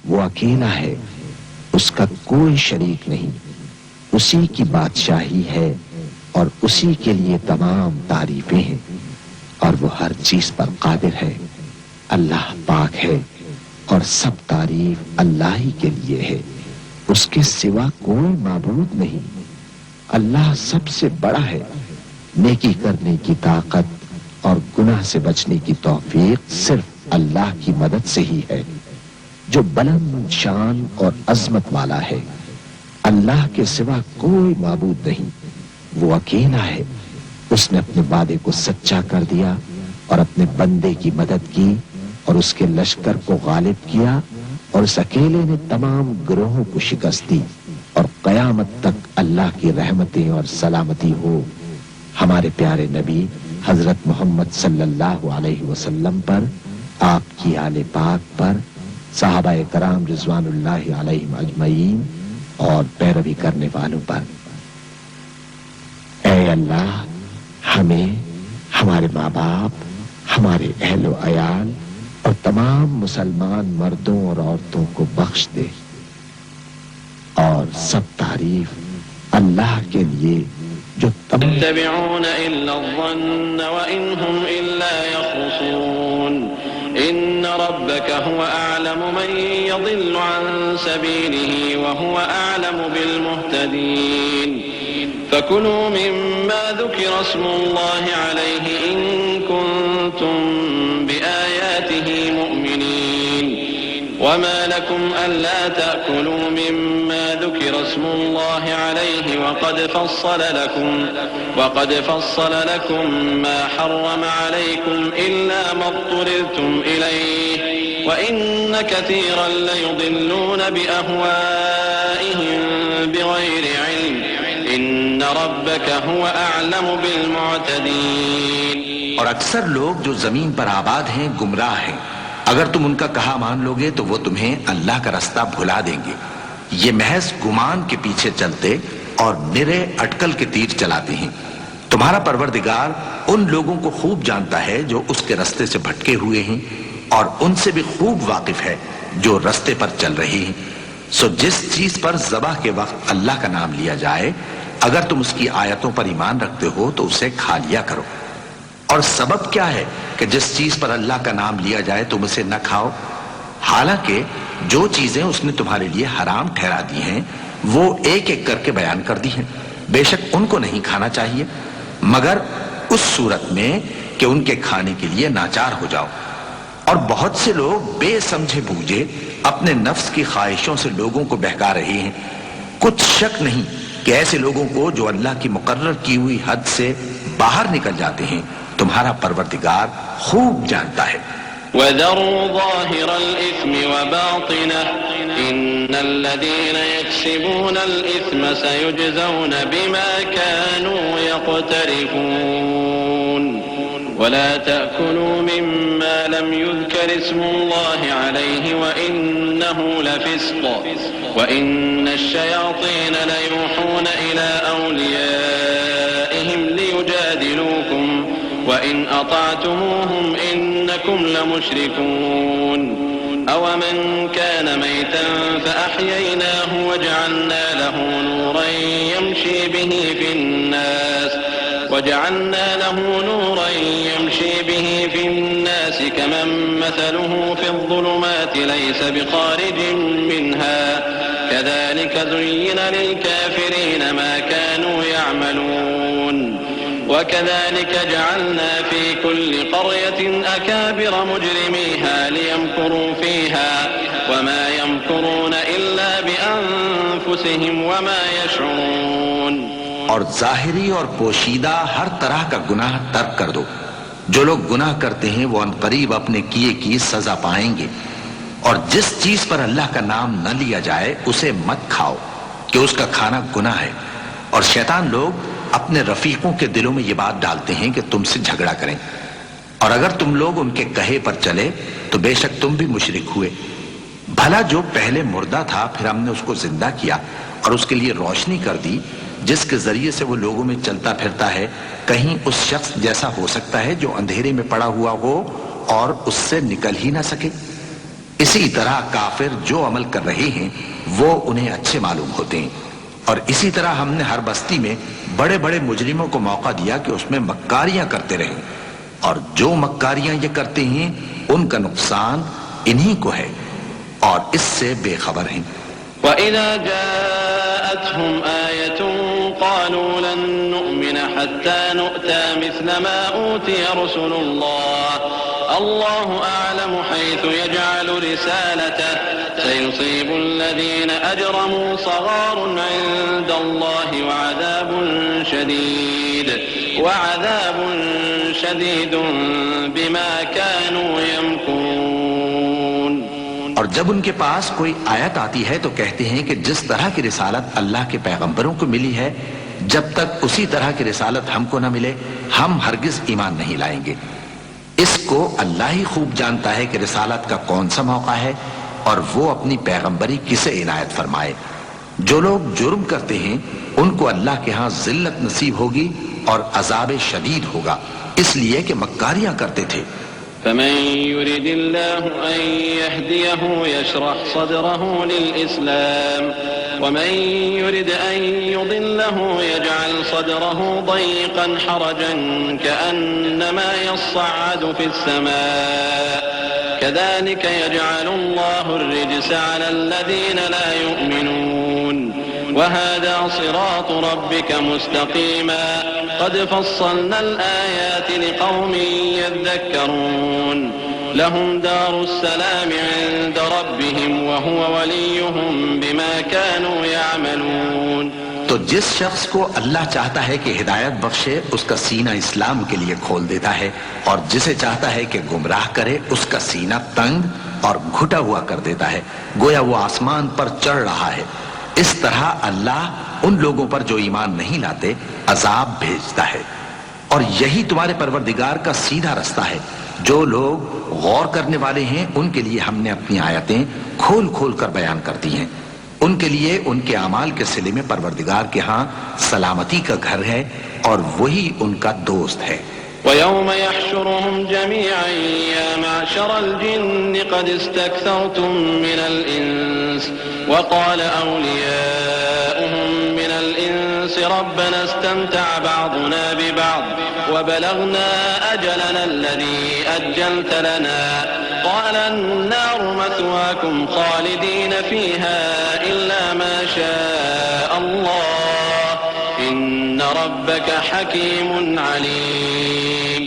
वो अकेला है, उसका कोई शरीक नहीं, उसी की बादशाही है और उसी के लिए तमाम तारीफें हैं और वो हर चीज पर कादिर है। अल्लाह पाक है और सब तारीफ अल्लाह ही के लिए है, उसके सिवा कोई माबूद नहीं। अल्लाह सबसे बड़ा है। नेकी करने की ताकत और गुनाह से बचने की तौफीक सिर्फ अल्लाह की मदद से ही है, जो बुलंद शान और अजमत वाला है। अल्लाह के सिवा कोई माबूद नहीं, वो अकेला है। उसने अपने वादे को सच्चा कर दिया और अपने बंदे की मदद की और उसके लश्कर को गालिब किया और उस अकेले ने तमाम गिरोहों को शिकस्त दी। और कयामत तक अल्लाह की रहमतें और सलामती हो हमारे प्यारे नबी हजरत मोहम्मद सल्लल्लाहु अलैहि वसल्लम पर, आपकी आले पाक पर, सहाबाए कराम रिजवानुल्लाहि अलैहिम अजमईन और पैरवी करने वालों पर। ऐ अल्लाह, हमें, हमारे माँ बाप, हमारे अहलो अयाल और तमाम मुसलमान मर्दों और औरतों को बख्श दे। और सब तारीफ अल्लाह के लिए जो يتبعون إلا الظن وإن هم إلا يخرصون إن ربك هو أعلم من يضل عن سبيله وهو أعلم بالمهتدين فكلوا مما ذكر اسم الله عليه إن كنتم بآياته مؤمنين وما لكم ألا تأكلوا مما ذكر اسم الله عليه وقد فصل لكم ما حرم عليكم إلا ما اضطررتم إليه وإن كثيرا ليضلون بأهوائهم بغير علم إن ربك هو أعلم بالمعتدين। और अक्सर लोग जो जमीन पर आबाद हैं गुमराह हैं। अगर तुम उनका कहा मान लोगे तो वो तुम्हें अल्लाह का रास्ता भुला देंगे। ये महज गुमान के पीछे चलते और निरे अटकल के तीर चलाते हैं। तुम्हारा परवरदिगार उन लोगों को खूब जानता है जो उसके रास्ते से भटके हुए हैं और उनसे भी खूब वाकिफ है जो रास्ते पर चल रहे हैं। सो जिस चीज पर ज़बाह के वक्त अल्लाह का नाम लिया जाए, अगर तुम उसकी आयतों पर ईमान रखते हो तो उसे खा लिया करो। और सबब क्या है कि जिस चीज पर अल्लाह का नाम लिया जाए तुम उसे न खाओ, हालांकि जो चीजें उसने तुम्हारे लिए हराम ठहरा दी हैं वो एक एक करके बयान कर दी हैं। बेशक उनको नहीं खाना चाहिए मगर उस सूरत में कि उनके खाने के लिए नाचार हो जाओ। और बहुत से लोग बेसमझे बूझे अपने नफ्स की ख्वाहिशों से लोगों को बहका रहे हैं। कुछ शक नहीं कि ऐसे लोगों को जो अल्लाह की मुकर्रर की हुई हद से बाहर निकल जाते हैं तुम्हारा परवरदिगार खूब जानता है। وَذَرُوا ظَاهِرَ الْإِثْمِ وَبَاطِنَهُ إِنَّ الَّذِينَ يَكْسِبُونَ الْإِثْمَ سَيُجْزَوْنَ بِمَا كَانُوا يَقْتَرِفُونَ وَلَا تَأْكُلُوا مِمَّا لَمْ يُذْكَرِ اسْمُ اللَّهِ عَلَيْهِ وَإِنَّهُ لَفِسْقٌ وَإِنَّ الشَّيَاطِينَ لَيُوحُونَ إِلَى أَوْلِيَائِهِمْ لِيُجَادِلُوكُمْ وَإِنْ أَطَعْتُمُوهُمْ إِنَّكُمْ لَمُشْرِكُونَ أَوَمَنْ كَانَ مَيْتًا فَأَحْيَيْنَاهُ وَجَعَلْنَا لَهُ نُورًا يَمْشِي بِهِ فِي النَّاسِ كَمَنْ مَثَلُهُ فِي الظُّلُمَاتِ لَيْسَ بِخَارِجٍ مِنْهَا كَذَلِكَ زُيِّنَ لِلْكَافِرِينَ مَا كَانُوا يَعْمَلُونَ وَكَذَلِكَ جَعَلْنَا فِي كُلِّ قَرْيَةٍ أَكَابِرَ مُجْرِمِيهَا لِيَمْكُرُوا فِيهَا وَمَا يَمْكُرُونَ إِلَّا بِأَنفُسِهِمْ وَمَا يَشْعُرُونَ। और जाहिरी और पोशीदा हर तरह का गुनाह तर्क कर दो। जो लोग गुनाह करते हैं वो अनकरीब अपने किए की सजा पाएंगे। और जिस चीज पर अल्लाह का नाम न लिया जाए उसे मत खाओ कि उसका खाना गुनाह है। और शैतान लोग अपने रफीकों के दिलों में ये बात डालते हैं कि तुमसे झगड़ा करें, और अगर तुम लोग उनके कहे पर चले तो बेशक तुम भी मुशरिक हुए। भला जो पहले मुर्दा था फिर हमने उसको जिंदा किया और उसके लिए रोशनी कर दी जिसके जरिए से वो लोगों में चलता फिरता है, कहीं उस शख्स जैसा हो सकता है जो अंधेरे में पड़ा हुआ हो और उससे निकल ही ना सके। इसी तरह काफिर जो अमल कर रहे हैं वो उन्हें अच्छे मालूम होते हैं। और इसी तरह हमने हर बस्ती में बड़े बड़े मुजरिमों को मौका दिया कि उसमें मक्कारियां करते रहें, और जो मक्कारियां ये करते हैं उनका नुकसान इन्हीं को है और इससे बेखबर हैं। وَإِذَا جَاءَتْهُمْ آيَةٌ قَالُوا لَن نُّؤْمِنَ حَتَّى نُؤْتَىٰ مِثْلَ مَا أُوتِيَ رُسُلُ اللَّهُ أَعْلَمُ حَيْثُ يَجْعَلُ رِسَالَتَهُ سَيُصِيبُ الَّذِينَ أَجْرَمُوا صَغَارٌ عِندَ اللَّهِ وَعَذَابٌ شَدِيدٌ بِمَا كَانُوا يَمْكُرُونَ। और जब उनके पास कोई आयत आती है तो कहते हैं कि जिस तरह की रिसालत अल्लाह के पैगंबरों को मिली है, जब तक उसी तरह की रिसालत हमको न मिले हम हरगिज ईमान नहीं लाएंगे। इसको अल्लाह ही खूब जानता है कि रिसालत का कौन सा मौका है और वो अपनी पैगंबरी किसे इनायत फरमाए। जो लोग जुर्म करते हैं उनको अल्लाह के यहाँ जिल्लत नसीब होगी और अजाब शदीद होगा, इसलिए कि मक्कारियां करते थे। فمن يرد الله أن يهديه يشرح صدره للإسلام ومن يرد أن يضله يجعل صدره ضيقا حرجا كأنما يصعد في السماء كذلك يجعل الله الرجس على الذين لا يؤمنون وهذا صراط ربك مستقيما قد فصلنا الآيات لقوم يذكرون لهم دار السلام عند ربهم وهو وليهم بما كانوا يعملون। तो जिस शख्स को अल्लाह चाहता है कि हिदायत बख्शे उसका सीना इस्लाम के लिए खोल देता है, और जिसे चाहता है कि गुमराह करे उसका सीना तंग और घुटा हुआ कर देता है, गोया वो आसमान पर चढ़ रहा है। इस तरह अल्लाह उन लोगों पर जो ईमान नहीं लाते अजाब भेजता है, और यही तुम्हारे परवरदिगार का सीधा रास्ता है। जो लोग गौर करने वाले हैं उनके लिए हमने अपनी आयतें खोल खोल कर बयान कर दी हैं। उनके लिए उनके अमाल के सिले में परवरदिगार के यहाँ सलामती का घर है और वही उनका दोस्त है। وَيَوْمَ يَحْشُرُهُمْ جَمِيعًا يَا مَعْشَرَ الْجِنِّ قَدِ اسْتَكْثَرْتُم مِّنَ الْإِنسِ وَقَالَ أَوْلِيَاؤُهُم مِّنَ الْإِنسِ رَبَّنَا اسْتَمْتَعَ بَعْضُنَا بِبَعْضٍ وَبَلَغْنَا أَجَلَنَا الَّذِي أَجَّلْتَ لَنَا قَالَ النَّارُ مَثْوَاكُمْ خَالِدِينَ فِيهَا إِلَّا مَا شَاءَ اللَّهُ إِنَّ رَبَّكَ حَكِيمٌ عَلِيمٌ।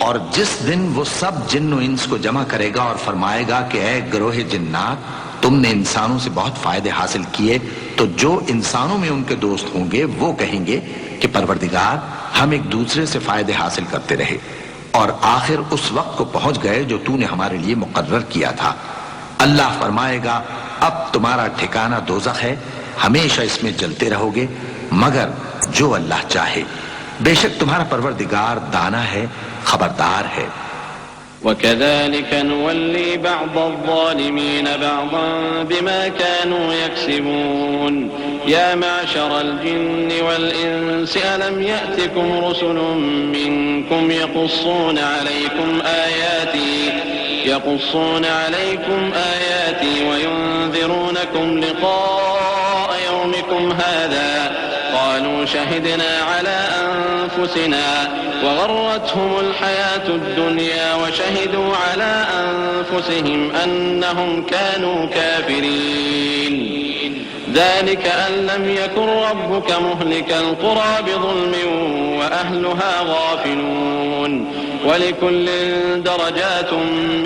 और जिस दिन वो सब जिन्नो इंस को जमा करेगा और फरमाएगा कि ऐ ग्रोह जिन्नात, तुमने इंसानों से बहुत फायदे हासिल किए, तो जो इंसानों में उनके दोस्त होंगे वो कहेंगे कि परवरदिगार हम एक दूसरे से फायदे हासिल करते रहे और आखिर उस वक्त को पहुंच गए जो तूने हमारे लिए मुकर्रर किया था। अल्लाह फरमाएगा अब तुम्हारा ठिकाना दोज़ख है, हमेशा इसमें जलते रहोगे मगर जो अल्लाह चाहे। बेशक तुम्हारा परवरदिगार दाना है, खबरदार है। وَكَذَلِكَ نُوَلِّي بَعْضَ الظَّالِمِينَ بَعْضًا بِمَا كَانُوا يَكْسِبُونَ يَا مَعْشَرَ الْجِنِّ وَالْإِنسِ أَلَمْ يَأْتِكُمْ رُسُلٌ مِّنكُمْ يَقُصُّونَ عَلَيْكُمْ آيَاتِي وَيُنذِرُونَكُمْ لِقَاءَ يَوْمِكُمْ هَٰذَا قالوا شهدنا على أنفسنا وغرتهم الحياة الدنيا وشهدوا على أنفسهم أنهم كانوا كافرين ذلك أن لم يكن ربك مهلك القرى بظلم وأهلها غافلون ولكل درجات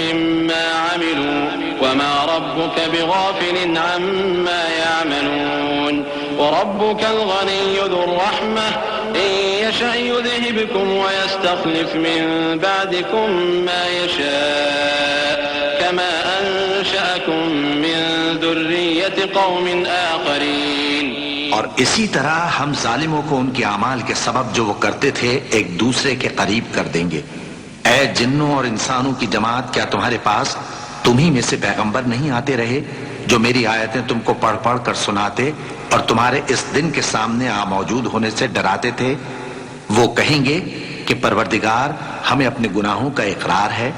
مما عملوا وما ربك بغافل عما يعملون وربك الغني ذو الرحمة إن يشأ يذهبكم ويستخلف من بعدكم ما يشاء كما أنشأكم من ذرية قوم آخرين। और इसी तरह हम जालिमों को उनके अमाल के सबब जो वो करते थे एक दूसरे के करीब कर देंगे। ऐ जिन्नों और इंसानों की जमात, क्या तुम्हारे पास तुम्ही में से पैगंबर नहीं आते रहे जो मेरी आयतें तुमको पढ़ पढ़ कर सुनाते और तुम्हारे इस दिन के सामने आ मौजूद होने से डराते थे? वो कहेंगे कि परवरदिगार हमें अपने गुनाहों का इकरार है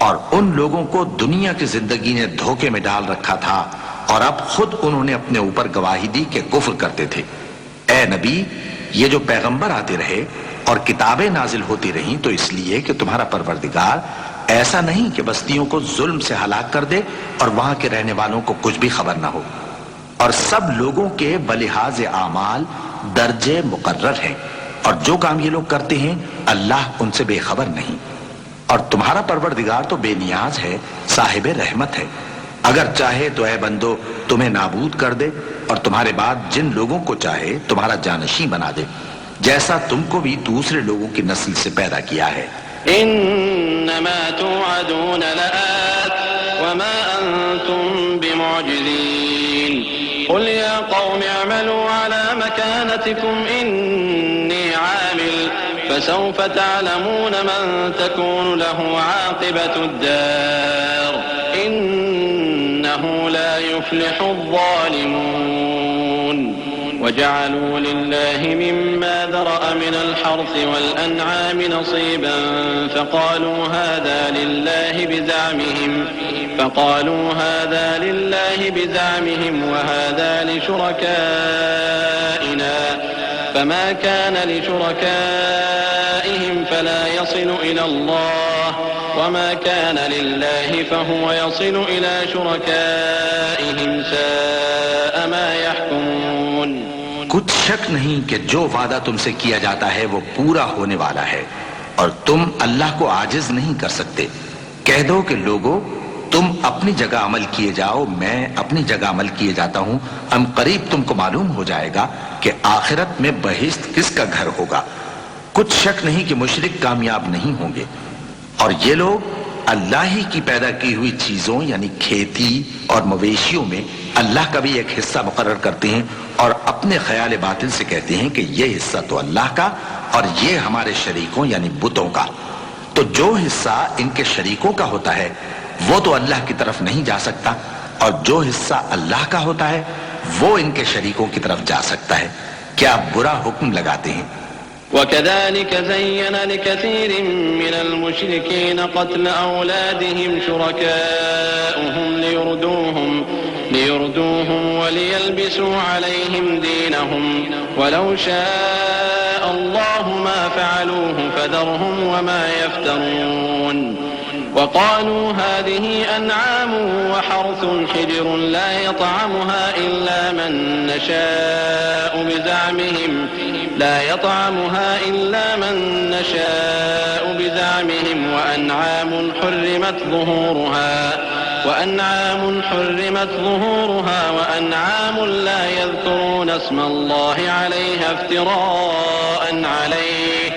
और उन लोगों को दुनिया की जिंदगी ने धोखे में डाल रखा था और अब खुद उन्होंने अपने ऊपर गवाही दी कि कुफ्र करते थे। ए नबी, ये जो पैगंबर आते रहे और किताबें नाजिल होती रहीं तो इसलिए कि तुम्हारा परवरदिगार ऐसा नहीं कि बस्तियों को जुल्म से हलाक कर दे और वहां के रहने वालों को कुछ भी खबर ना हो। और सब लोगों के बलिहाज आमाल दर्जे मुकर्रर हैं और जो काम ये लोग करते हैं अल्लाह उनसे बेखबर नहीं। और तुम्हारा परवरदिगार तो बेनियाज है, साहिब रहमत है। अगर चाहे तो ऐ बंदो तुम्हें नाबूद कर दे और तुम्हारे बाद जिन लोगों को चाहे तुम्हारा जानशी बना दे, जैसा तुमको भी दूसरे लोगों की नस्ल से पैदा किया है। इन्नमा तुअदून लआत वमा अंतुम बिमुअजिज़ीन कुल या कौम अमलू अला मकानतिकुम इन्नी आमिल फसौफ तअलमून मन तकूनु लहु आक़िबतुद्दार इन्नहु ला युफ्लिहुज़्ज़ालिमून वजअलू लिल्लाहि मिम्मा ज़रअ मिनल हर्थि वल अनआमि नसीबन फक़ालू हाज़ा लिल्लाहि बिज़अमिहिम वहाज़ा लिशुरकाइना फमा कान लिशुरकाइहिम फला यसिलु इलल्लाह वमा कान लिल्लाहि फहुव यसिलु इला शुरकाइहिम साअ मा यहकुमून। कुछ शक नहीं कि जो वादा तुमसे किया जाता है वो पूरा होने वाला है और तुम अल्लाह को आजिज नहीं कर सकते। कह दो कि लोगों, तुम अपनी जगह अमल किए जाओ, मैं अपनी जगह अमल किए जाता हूं। करीब तुमको मालूम हो जाएगा कि आखिरत में बहिश्त किसका घर होगा। कुछ शक नहीं कि मुशरिक कामयाब नहीं होंगे। और ये लोग अल्लाह ही की पैदा की हुई चीजों यानी खेती और मवेशियों में अल्लाह का भी एक हिस्सा मुकर्रर करते हैं और अपने ख्याल बातिल से कहते हैं कि ये हिस्सा तो अल्लाह का और ये हमारे शरीकों यानी बुतों का। तो जो हिस्सा इनके शरीकों का होता है वो तो अल्लाह की तरफ नहीं जा सकता और जो हिस्सा अल्लाह का होता है वो इनके शरीकों की तरफ जा सकता है। क्या बुरा हुक्म लगाते हैं। वकज़ालिक ज़य्यना लिकसीरिन मिनल मुश्रिकीन क़त्ल औलादिहिम शुरकाअहुम लियुरदूहुम वलियल्बिसू अलैहिम दीनहुम वलौ शाअ अल्लाहु मा फ़अलूहु फ़दरहुम वमा यफ़्तरून। वक़ालू हाज़िही अनआमु वहर्थ हिज्र ला यतअमुहा इल्ला मन नशाअु बिज़अमिहिम वअनआम حرمت ظهورها وأنعام لا يذكرون اسم الله عليها افتراء عليه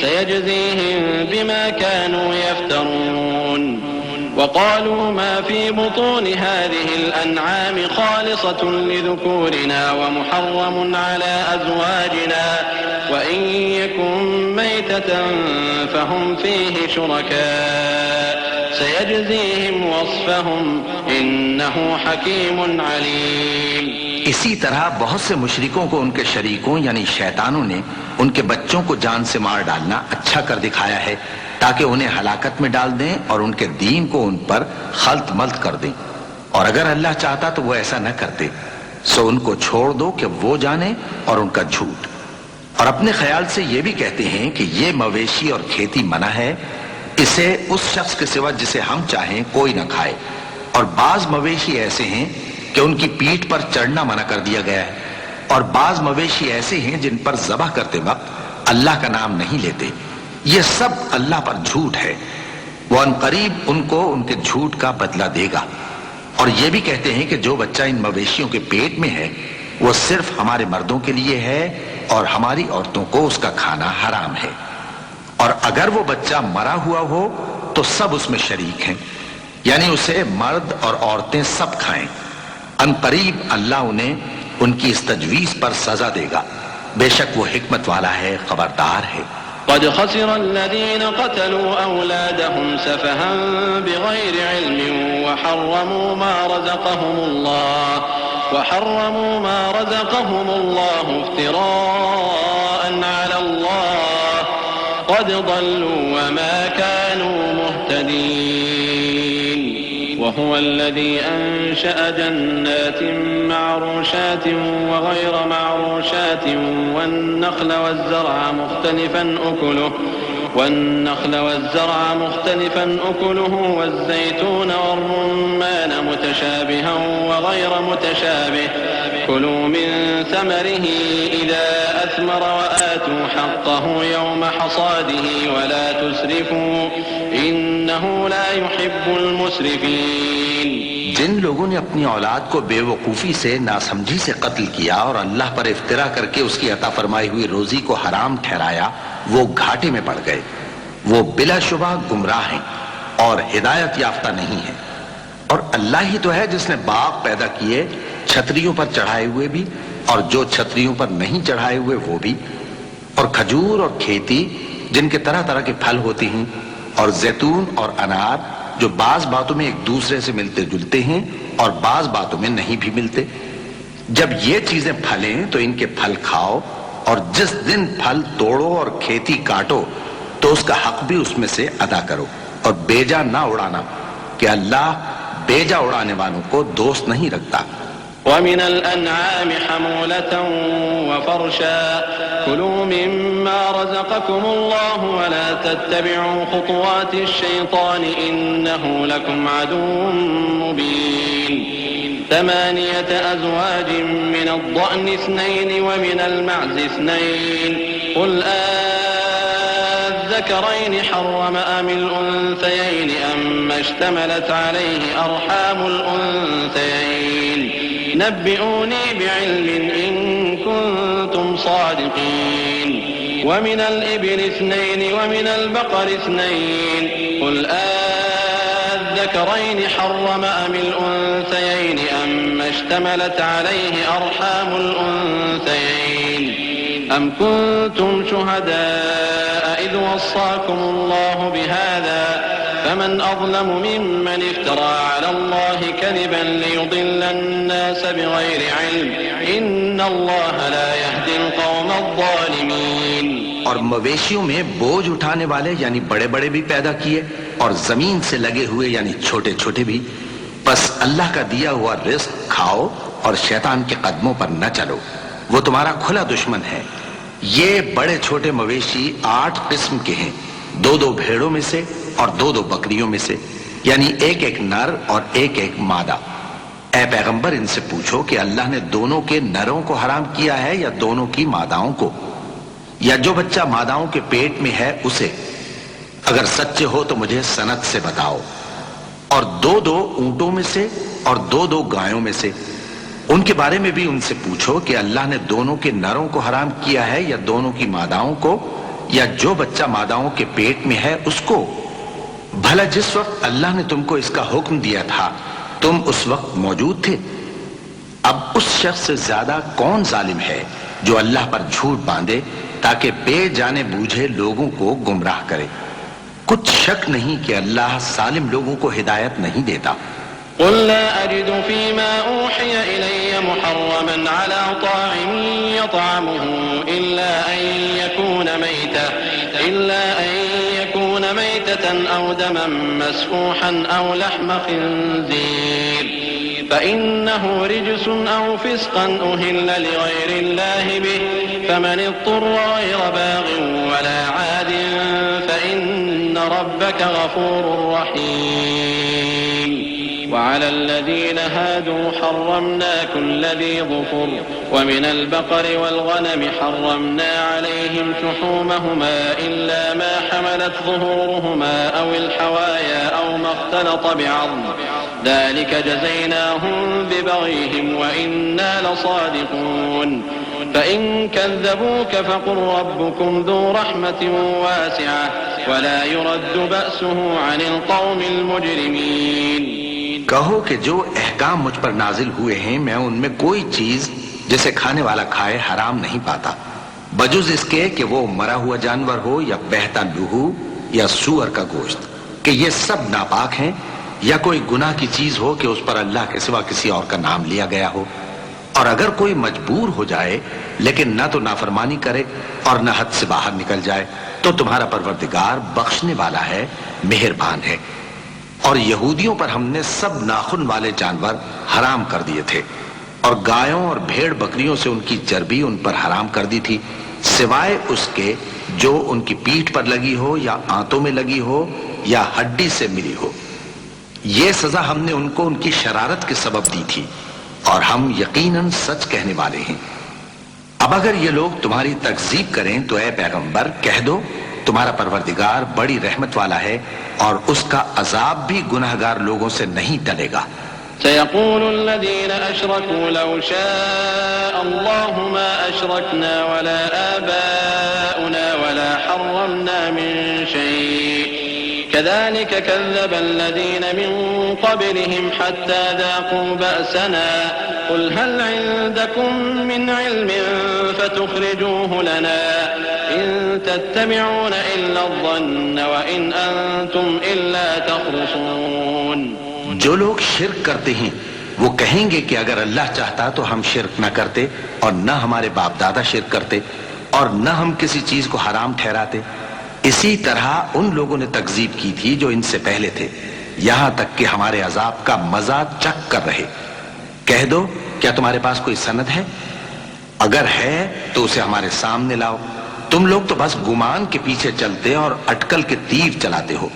سيجزيهم بما كانوا يفترون. وقالوا ما في بطون هذه الأنعام خالصة لذكورنا ومحرم على أزواجنا وإن يكن ميتة فهم فيه شركاء سيجزيهم وصفهم إنه حكيم عليم. इसी तरह बहुत से मुशरिकों को उनके शरीकों यानी शैतानों ने उनके बच्चों को जान से मार डालना अच्छा कर दिखाया है ताकि उन्हें हलाकत में डाल दें और उनके दीन को उन पर खल्त मल्त कर दें। और अगर अल्लाह चाहता तो वो ऐसा न करते। सो उनको छोड़ दो कि वो जाने और उनका झूठ। और अपने ख्याल से ये भी कहते हैं कि ये मवेशी और खेती मना है, इसे उस शख्स के सिवा जिसे हम चाहें कोई न खाए। और बाज मवेशी ऐसे हैं कि उनकी पीठ पर चढ़ना मना कर दिया गया है और बाज मवेशी ऐसे हैं जिन पर ज़बह करते वक्त अल्लाह का नाम नहीं लेते। ये सब अल्लाह पर झूठ है। वो अनकरीब उनको उनके झूठ का बदला देगा। और ये भी कहते हैं कि जो बच्चा इन मवेशियों के पेट में है वो सिर्फ हमारे मर्दों के लिए है और हमारी औरतों को उसका खाना हराम है। और अगर वो बच्चा मरा हुआ हो तो सब उसमें शरीक हैं, यानी उसे मर्द और औरतें सब खाएं। अनकरीब अल्लाह उन्हें उनकी इस तजवीज पर सजा देगा। बेशक वो हिकमत वाला है, खबरदार है। قد خسر الذين قتلوا أولادهم سفها بغير علم وحرموا ما رزقهم الله افتراء على الله قد ضلوا وما كانوا مهتدين. وهو الذي أنشأ جنات معروشات وغير معروشات والنخل والزرع مختلفا أكله والزيتون والرمان متشابها وغير متشابه كلوا من ثمره إذا أثمر وآتوا حقه يوم حصاده ولا تسرفوا إنه لا يحب المسرفين। जिन लोगों ने अपनी औलाद को बेवकूफी से नासमझी से कत्ल किया और अल्लाह पर इफ्तिरा करके उसकी अता फरमाई हुई रोजी को हराम ठहराया, वो घाटे में पड़ गए। वो बिलाशुबा गुमराह हैं और हिदायत याफ्ता नहीं है। और अल्लाह ही तो है जिसने बाग पैदा किए, छतरियों पर चढ़ाए हुए भी और जो छतरियों पर नहीं चढ़ाए हुए वो भी, और खजूर और खेती जिनके तरह तरह के फल होती हैं, और जैतून और अनार जो बाज बातों में एक दूसरे से मिलते जुलते हैं और बाज बातों में नहीं भी मिलते। जब ये चीजें फलें तो इनके फल खाओ, और जिस दिन फल तोड़ो और खेती काटो तो उसका हक भी उसमें से अदा करो, और बेजा ना उड़ाना कि अल्लाह बेजा उड़ाने वालों को दोस्त नहीं रखता। ومن الأنعام حمولة وفرشا كلوا مما رزقكم الله ولا تتبعوا خطوات الشيطان إنه لكم عدو مبين 8 أزواج من الضأن 2 ومن المعز 2 قل الذكرين حرم أم الأنثيين أما اشتملت عليه أرحام الأنثيين نبئوني بعلم إن كنتم صادقين ومن الإبل 2 ومن البقر 2 قل الذكرين حرم أم الأنثيين أما اشتملت عليه أرحام الأنثيين أم كنتم شهداء إذ وصاكم الله بهذا فمن أظلم ممن افترى على الله كذبا ليضل الناس بغير علم إن الله لا يهدي القوم الظالمين। और मवेशियों में बोझ उठाने वाले यानी बड़े बड़े भी पैदा किए और जमीन से लगे हुए यानी छोटे छोटे भी। बस अल्लाह का दिया हुआ रिस्क खाओ और शैतान के कदमों पर न चलो, वो तुम्हारा खुला दुश्मन है। ये बड़े छोटे मवेशी 8 किस्म के हैं, 2-2 भेड़ों में से और 2-2 बकरियों में से, यानी एक नर और एक मादा। ऐ पैगंबर इनसे पूछो कि अल्लाह ने दोनों के नरों को हराम किया है या दोनों की मादाओं को, या जो बच्चा मादाओं के पेट में है उसे। अगर सच्चे हो तो मुझे सनद से बताओ। और 2-2 ऊंटों में से और 2-2 गायों में से, उनके बारे में भी उनसे पूछो कि अल्लाह ने दोनों के नरों को हराम किया है या दोनों की मादाओं को, या जो बच्चा मादाओं के पेट में है उसको। भला जिस वक्त अल्लाह ने तुमको इसका हुक्म दिया था तुम उस वक्त मौजूद थे? अब उस शख्स से ज्यादा कौन जालिम है जो अल्लाह पर झूठ बांधे ताकि बेजाने बूझे लोगों को गुमराह करे। कुछ शक नहीं कि अल्लाह सालिम लोगों को हिदायत नहीं देता। قل لا أجد فيما أوحي إلي محرما على طاعم يطعمه إلا أن يكون ميتة أو دما مسفوحا أو لحم خنزير فإنه رجس أو فسقا أهل لغير الله به فمن اضطر غير باغ ولا عاد فإن ربك غفور رحيم وعلى الذين هادوا حرمنا كل ذي ظفر ومن البقر والغنم حرمنا عليهم شحومهما إلا ما حملت ظهورهما أو الحوايا أو ما اختلط بعظم ذلك جزيناهم ببغيهم وإنا لصادقون فإن كذبوك فقل ربكم ذو رحمة واسعة ولا يرد بأسه عن القوم المجرمين। कहो कि जो अहकाम मुझ पर नाजिल हुए हैं मैं उनमें कोई चीज जिसे खाने वाला खाए हराम नहीं पाता, बजुज इसके कि वो मरा हुआ जानवर हो या बहता लहू या सूअर का गोश्त, कि ये सब नापाक हैं, या कोई गुनाह की चीज हो कि उस पर अल्लाह के सिवा किसी और का नाम लिया गया हो। और अगर कोई मजबूर हो जाए लेकिन न तो नाफरमानी करे और न हद से बाहर निकल जाए तो तुम्हारा परवरदिगार बख्शने वाला है, मेहरबान है। और यहूदियों पर हमने सब नाखून वाले जानवर हराम कर दिए थे और गायों और भेड़ बकरियों से उनकी चर्बी उन पर हराम कर दी थी, सिवाय उसके जो उनकी पीठ पर लगी हो या आंतों में लगी हो या हड्डी से मिली हो। यह सजा हमने उनको उनकी शरारत के सबब दी थी और हम यकीनन सच कहने वाले हैं। अब अगर ये लोग तुम्हारी तकजीब करें तो ऐ पैगंबर कह दो, तुम्हारा परवरदिगार बड़ी रहमत वाला है और उसका अजाब भी गुनहगार लोगों से नहीं टलेगा। सयक़ूलु अल्लज़ीना अशरकू लौ शाअ अल्लाहु मा अशरकना वला आबाउना वला हर्रमना मिन शै' कज़ालिक कज़्ज़बा अल्लज़ीना मिन क़ब्लिहिम हत्ता ज़ाक़ू बअसना क़ुल हल इन्दकुम मिन इल्मिन फतुख़रिजूहु लना इन तत्तबिऊन इल्ला अज़्ज़न्न व इन अंतुम इल्ला तख़रुसून। जो लोग शिर्क करते हैं वो कहेंगे कि अगर अल्लाह चाहता तो हम शिर्क न करते और न हमारे बाप दादा शिर्क करते और न हम किसी चीज को हराम ठहराते। इसी तरह उन लोगों ने तकजीब की थी जो इनसे पहले थे, यहां तक कि हमारे अजाब का मजा चख कर रहे। कह दो, क्या तुम्हारे पास कोई सनद है? अगर है तो उसे हमारे सामने लाओ। तुम लोग तो बस गुमान के पीछे चलते और अटकल के तीर चलाते हो।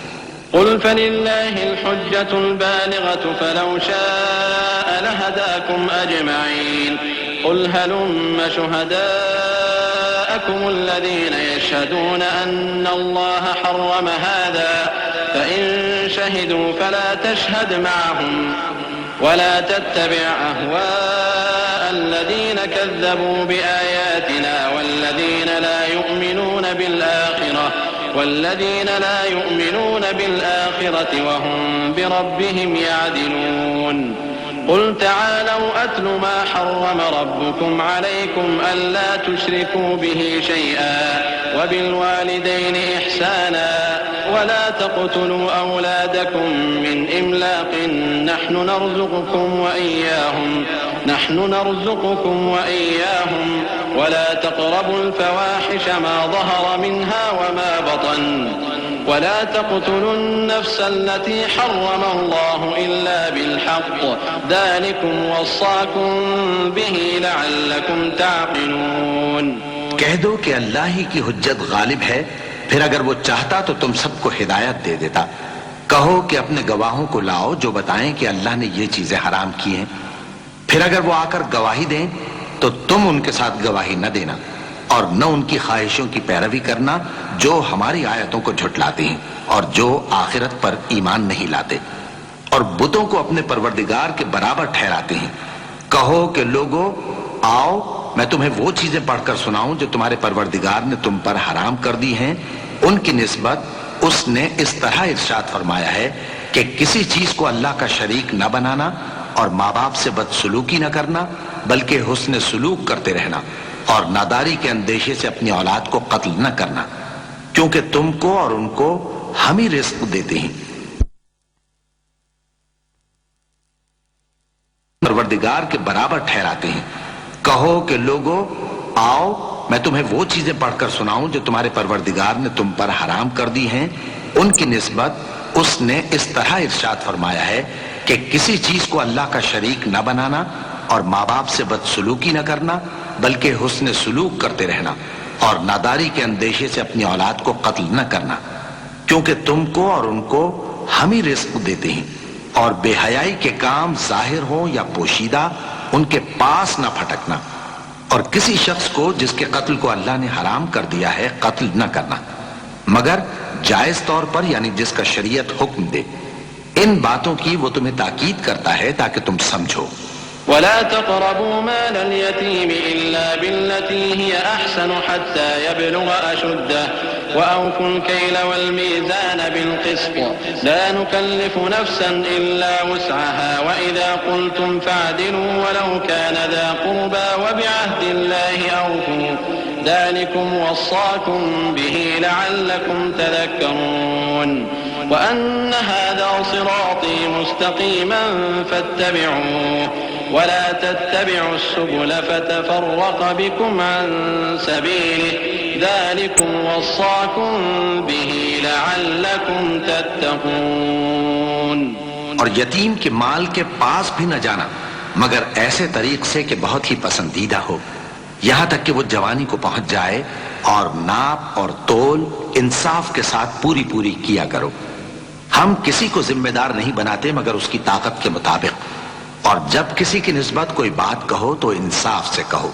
क़ुल फ़लिल्लाहिल हुज्जतुल बालिग़तु फ़लौ शाअ लहदाकुम अजमईन क़ुल हलुम्म शुहदाअकुम अल्लज़ीना यशहदून अन्ना अल्लाह हर्रम हाज़ा फ़इन शहिदू फ़ला तशहद मअहुम वला तत्तबिअ अहवाअ अल्लज़ीना कज़्ज़बू बिआयातिना वल्लज़ीना ला युमिनून बिल-आखिरह والذين لا يؤمنون بالآخرة وهم بربهم يعدلون قل تعالوا أتل ما حرم ربكم عليكم ألا تشركوا به شيئا وبالوالدين إحسانا ولا تقتلوا أولادكم من إملاق نحن نرزقكم وإياهم ولا تقربوا الفواحش ما ظهر منها وما بطن ولا تقتلوا النفس التي حرم الله إلا بالحق ذلكم وصاكم به لعلكم تعقلون। कह दो कि अल्लाह ही की हुज्जत गालिब है, फिर अगर वो चाहता तो तुम सबको हिदायत दे देता। कहो कि अपने गवाहों को लाओ जो बताएं कि अल्लाह ने ये चीजें हराम की हैं। फिर अगर वो आकर गवाही दें तो तुम उनके साथ गवाही न देना और न उनकी ख्वाहिशों की पैरवी करना जो हमारी आयतों को झुटलाते हैं और जो आखिरत पर ईमान नहीं लाते और बुतों को अपने परवरदिगार के बराबर ठहराते हैं। कहो कि लोगो आओ, मैं तुम्हें वो चीजें पढ़कर सुनाऊं जो तुम्हारे परवरदिगार ने तुम पर हराम कर दी हैं। उनकी निस्बत उसने इस तरह इरशाद फरमाया है कि किसी चीज को अल्लाह का शरीक न बनाना और माँ बाप से बदसलूकी न करना बल्कि हुस्न सुलूक करते रहना और नादारी के अंदेशे से अपनी औलाद को कत्ल न करना, क्योंकि तुमको और उनको हम ही रिस्क देते हैं। परवरदिगार के बराबर ठहराते हैं। कहो कि लोगो आओ, मैं तुम्हें वो चीजें पढ़कर सुनाऊं जो तुम्हारे परवरदिगार ने तुम पर हराम कर दी हैं। उनकी निस्बत उसने इस तरह इरशाद फरमाया है कि किसी चीज को अल्लाह का शरीक न बनाना और माँ बाप से बदसलूकी न करना बल्कि हुस्न सुलूक करते रहना और नादारी के अंदेशे से अपनी औलाद को कत्ल न करना, क्योंकि तुमको और उनको हम ही रिस्क देते हैं। और बेहयाई के काम जाहिर हो या पोशीदा उनके पास न फटकना और किसी शख्स को जिसके कत्ल को अल्लाह ने हराम कर दिया है कत्ल न करना मगर जायज तौर पर, यानी जिसका शरीयत हुक्म दे। इन बातों की वो तुम्हें ताकीद करता है ताकि तुम समझो। वला तक़रबू मालल यतीम इल्ला बिल्लती हिय अहसन हत्ता यबलुग अशुद्दह व औफुल कैल वल मीज़ान बिल क़िस्त ला नुकल्लिफु नफ्सन इल्ला वुस्अहा व इज़ा क़ुल्तुम फ़अदिलू वलौ कान ज़ा क़ुर्बा व बिअहदिल्लाहि औफू ज़ालिकुम वस्साकुम बिही लअल्लकुम तज़क्करून व अन्न हाज़ा सिराती मुस्तक़ीमन फ़त्तबिऊह वला तत्तबिउस्सुबुल फतफर्रक़ बिकुम अन सबीलिहि ज़ालिकुम वस्साकुम बिही लअल्लकुम तत्तक़ून। और यतीम के माल के पास भी न जाना मगर ऐसे तरीक से कि बहुत ही पसंदीदा हो, यहां तक कि वो जवानी को पहुंच जाए, और नाप और तोल इंसाफ के साथ पूरी पूरी किया करो। हम किसी को जिम्मेदार नहीं बनाते मगर उसकी ताकत के मुताबिक, और जब किसी की निस्बत कोई बात कहो तो इंसाफ से कहो,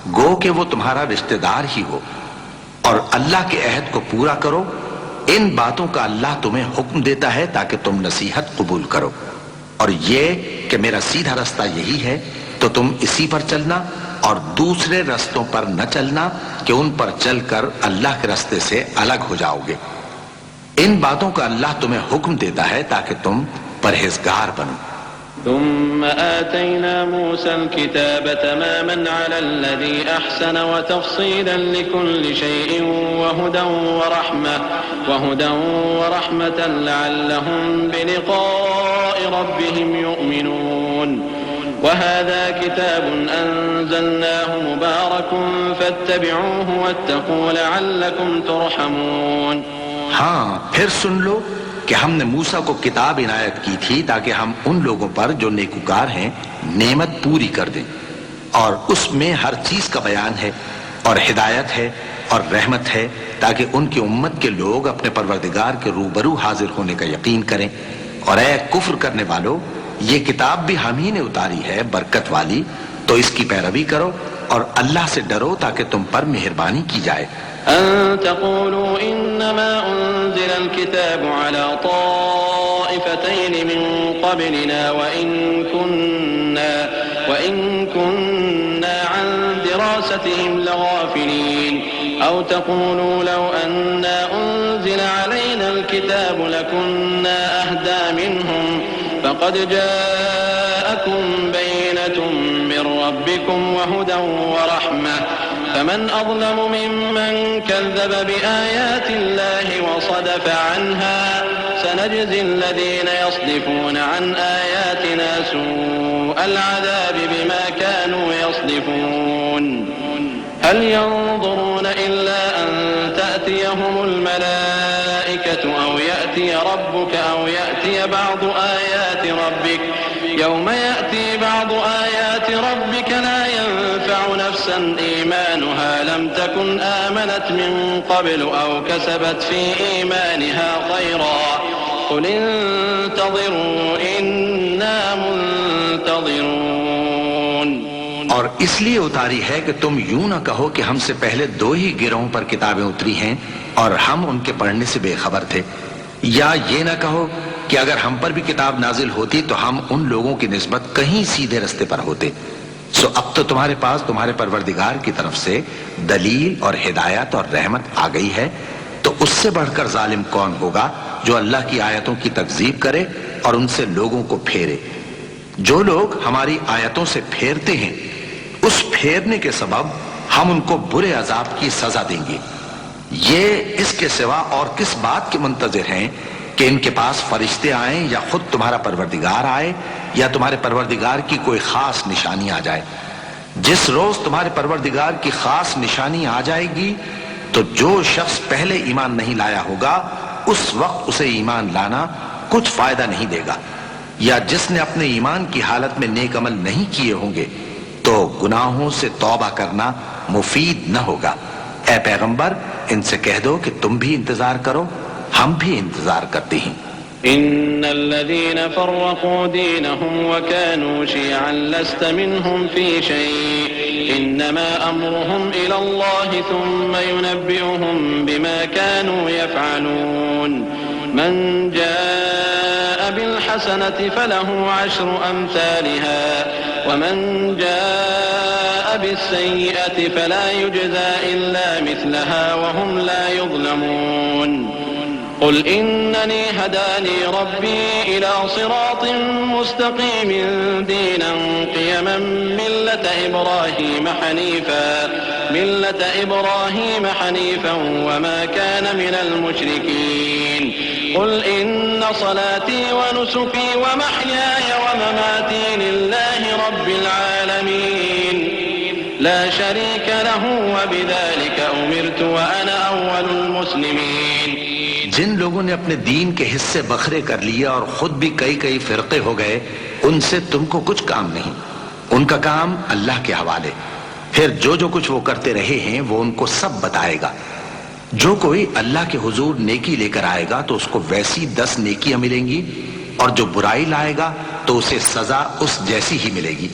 गो कि वो तुम्हारा रिश्तेदार ही हो, और अल्लाह के अहद को पूरा करो। इन बातों का अल्लाह तुम्हें हुक्म देता है ताकि तुम नसीहत कबूल करो, और ये कि मेरा सीधा रास्ता यही है तो तुम इसी पर चलना, और दूसरे रास्तों पर न चलना कि उन पर चलकर अल्लाह के रास्ते से अलग हो जाओगे। इन बातों का अल्लाह तुम्हें हुक्म देता है ताकि तुम परहेजगार बनो। ثم آتينا موسى الكتاب تماما على الذي أحسن وتفصيلا لكل شيء وهدى ورحمة لعلهم بلقاء ربهم يؤمنون وهذا كتاب أنزلناه مبارك فاتبعوه واتقوا لعلكم ترحمون। हाँ, फिर सुन लो कि हमने मूसा को किताब इनायत की थी ताकि हम उन लोगों पर जो नेकुकार हैं नेमत पूरी कर दें, और उसमें हर चीज का बयान है और हिदायत है और रहमत है ताकि उनकी उम्मत के लोग अपने परवरदिगार के रूबरू हाजिर होने का यकीन करें। और ऐ कुफ्र करने वालों, ये किताब भी हम ही ने उतारी है बरकत वाली, तो इसकी पैरवी करो और अल्लाह से डरो ताकि तुम पर मेहरबानी की जाए। أن تقولوا إنما أنزل الكتاب على طائفتين من قبلنا وإن كنا عن دراستهم لغافلين أو تقولوا لو أنا أنزل علينا الكتاب لكنا أهدى منهم فقد جاءكم بينة من ربكم وهدى ورحمة فمن أظلم ممن كذب بآيات الله وصدف عنها سنجزي الذين يصدفون عن آياتنا سوء العذاب بما كانوا يصدفون هل ينظرون إلا أن تأتيهم الملائكة أو يأتي ربك أو يأتي بعض آيات ربك يوم يأتي بعض آيات ربك لا ينفع نفسا إيمانها لم تكن آمنت من قبل أو كسبت في إيمانها خيرا قل انتظروا إنا منتظرون। और इसलिए उतारी है कि तुम यूं न कहो कि हमसे पहले दो ही गिरोहों पर किताबें उतरी हैं और हम उनके पढ़ने से बेखबर थे, या ये न कहो कि अगर हम पर भी किताब नाजिल होती तो हम उन लोगों की निस्बत कहीं सीधे रास्ते पर होते। सो अब तो तुम्हारे पास तुम्हारे परवरदिगार की तरफ से दलील और हिदायत और रहमत आ गई है, तो उससे बढ़कर जालिम कौन होगा जो अल्लाह की आयतों की तकजीब करे और उनसे लोगों को फेरे। जो लोग हमारी आयतों से फेरते हैं उस फेरने के सबब हम उनको बुरे अजाब की सजा देंगे। ये इसके सिवा और किस बात के मुंतजिर हैं कि इनके पास फरिश्ते आए या खुद तुम्हारा परवरदिगार आए या तुम्हारे परवरदिगार की कोई खास निशानी आ जाए। जिस रोज तुम्हारे परवरदिगार की खास निशानी आ जाएगी तो जो शख्स पहले ईमान नहीं लाया होगा उस वक्त उसे ईमान लाना कुछ फायदा नहीं देगा, या जिसने अपने ईमान की हालत में नेक अमल नहीं किए होंगे तो गुनाहों से तौबा करना मुफीद न होगा। ऐ पैगंबर, इनसे कह दो कि तुम भी इंतजार करो, हम भी इंतजार करते हैं। इन्नल्लज़ीना फ़र्रक़ू दीनहुम व कानू शियअन लस्त मिनहुम फ़ी शै'इन इन्नमा अम्रुहुम इलल्लाहि थुम्मा युनब्बिउहुम बिमा कानू यफ़अलून मन जाअ बिल हसनति फलहु अश्रु अम्सालिहा व मन जाअ बिस्सय्यिअति फला युज्ज़ा इल्ला मिस्लहा व हुम ला युज़्लमून। قل إنني هداني ربي إلى صراط مستقيم دينا قيما ملة إبراهيم حنيفا وما كان من المشركين कुल इन्न सलाती व नुसुकी व महयाय व ममाती लिल्लाहि रब्बिल आलमीन ला शरीक लहू व बिदालिका उमिरतु व अना अव्वलुल मुस्लिमीन। जिन लोगों ने अपने दीन के हिस्से बखरे कर लिए और खुद भी कई कई फिरके हो गए, उनसे तुमको कुछ काम नहीं, उनका काम अल्लाह के हवाले। फिर जो जो कुछ वो करते रहे हैं वो उनको सब बताएगा। जो कोई अल्लाह के हुजूर नेकी लेकर आएगा तो उसको वैसी 10 नेकियां मिलेंगी, और जो बुराई लाएगा तो उसे सजा उस जैसी ही मिलेगी,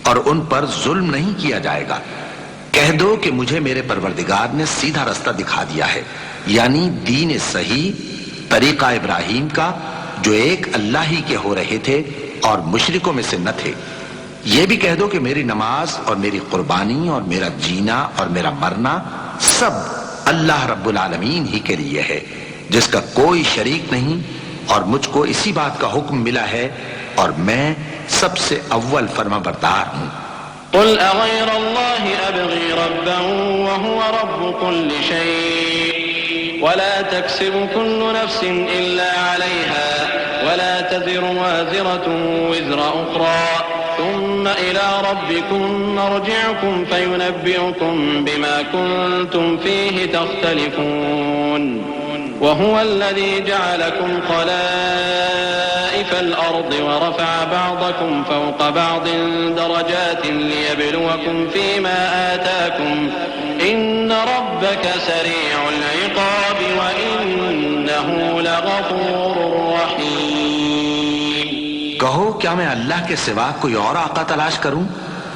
और उन पर जुल्म नहीं किया जाएगा। कह दो कि मुझे मेरे परवरदिगार ने सीधा रास्ता दिखा दिया है, यानी दीन सही, तरीका इब्राहिम का, जो एक अल्लाह ही के हो रहे थे और मुशरिकों में से न थे। यह भी कह दो कि मेरी नमाज और मेरी कुर्बानी और मेरा जीना और मेरा मरना सब अल्लाह रब्बुल आलमीन ही के लिए है, जिसका कोई शरीक नहीं, और मुझको इसी बात का हुक्म मिला है और मैं सबसे अव्वल फरमाबरदार हूं। कुल अगैर अल्लाहि अबगी रब्बन व हुवा रब्बु कुल्लि शै वला तक्सिबु कुल्लु नफ्सिन इल्ला अलैहा वला तज़िरु वाज़िरतुन विज़रा उख़रा थुम्मा इला रब्बिकुम मर्जिउकुम फयुनब्बिउकुम बिमा कुंतुम फीहि तख्तलिफून वहुवा अल्लज़ी जअलकुम खलाइफ़ल अर्दि वरफ़अ बअदकुम फ़ौक़ बअदिन दरजातिन लियब्लुवकुम फ़ीमा आताकुम इन्न रब्बक सरीउल इक़ाब व इन्नहु लगफ़ूरुर रहीम। कहो, क्या मैं अल्लाह के सिवा कोई और आका तलाश करूं,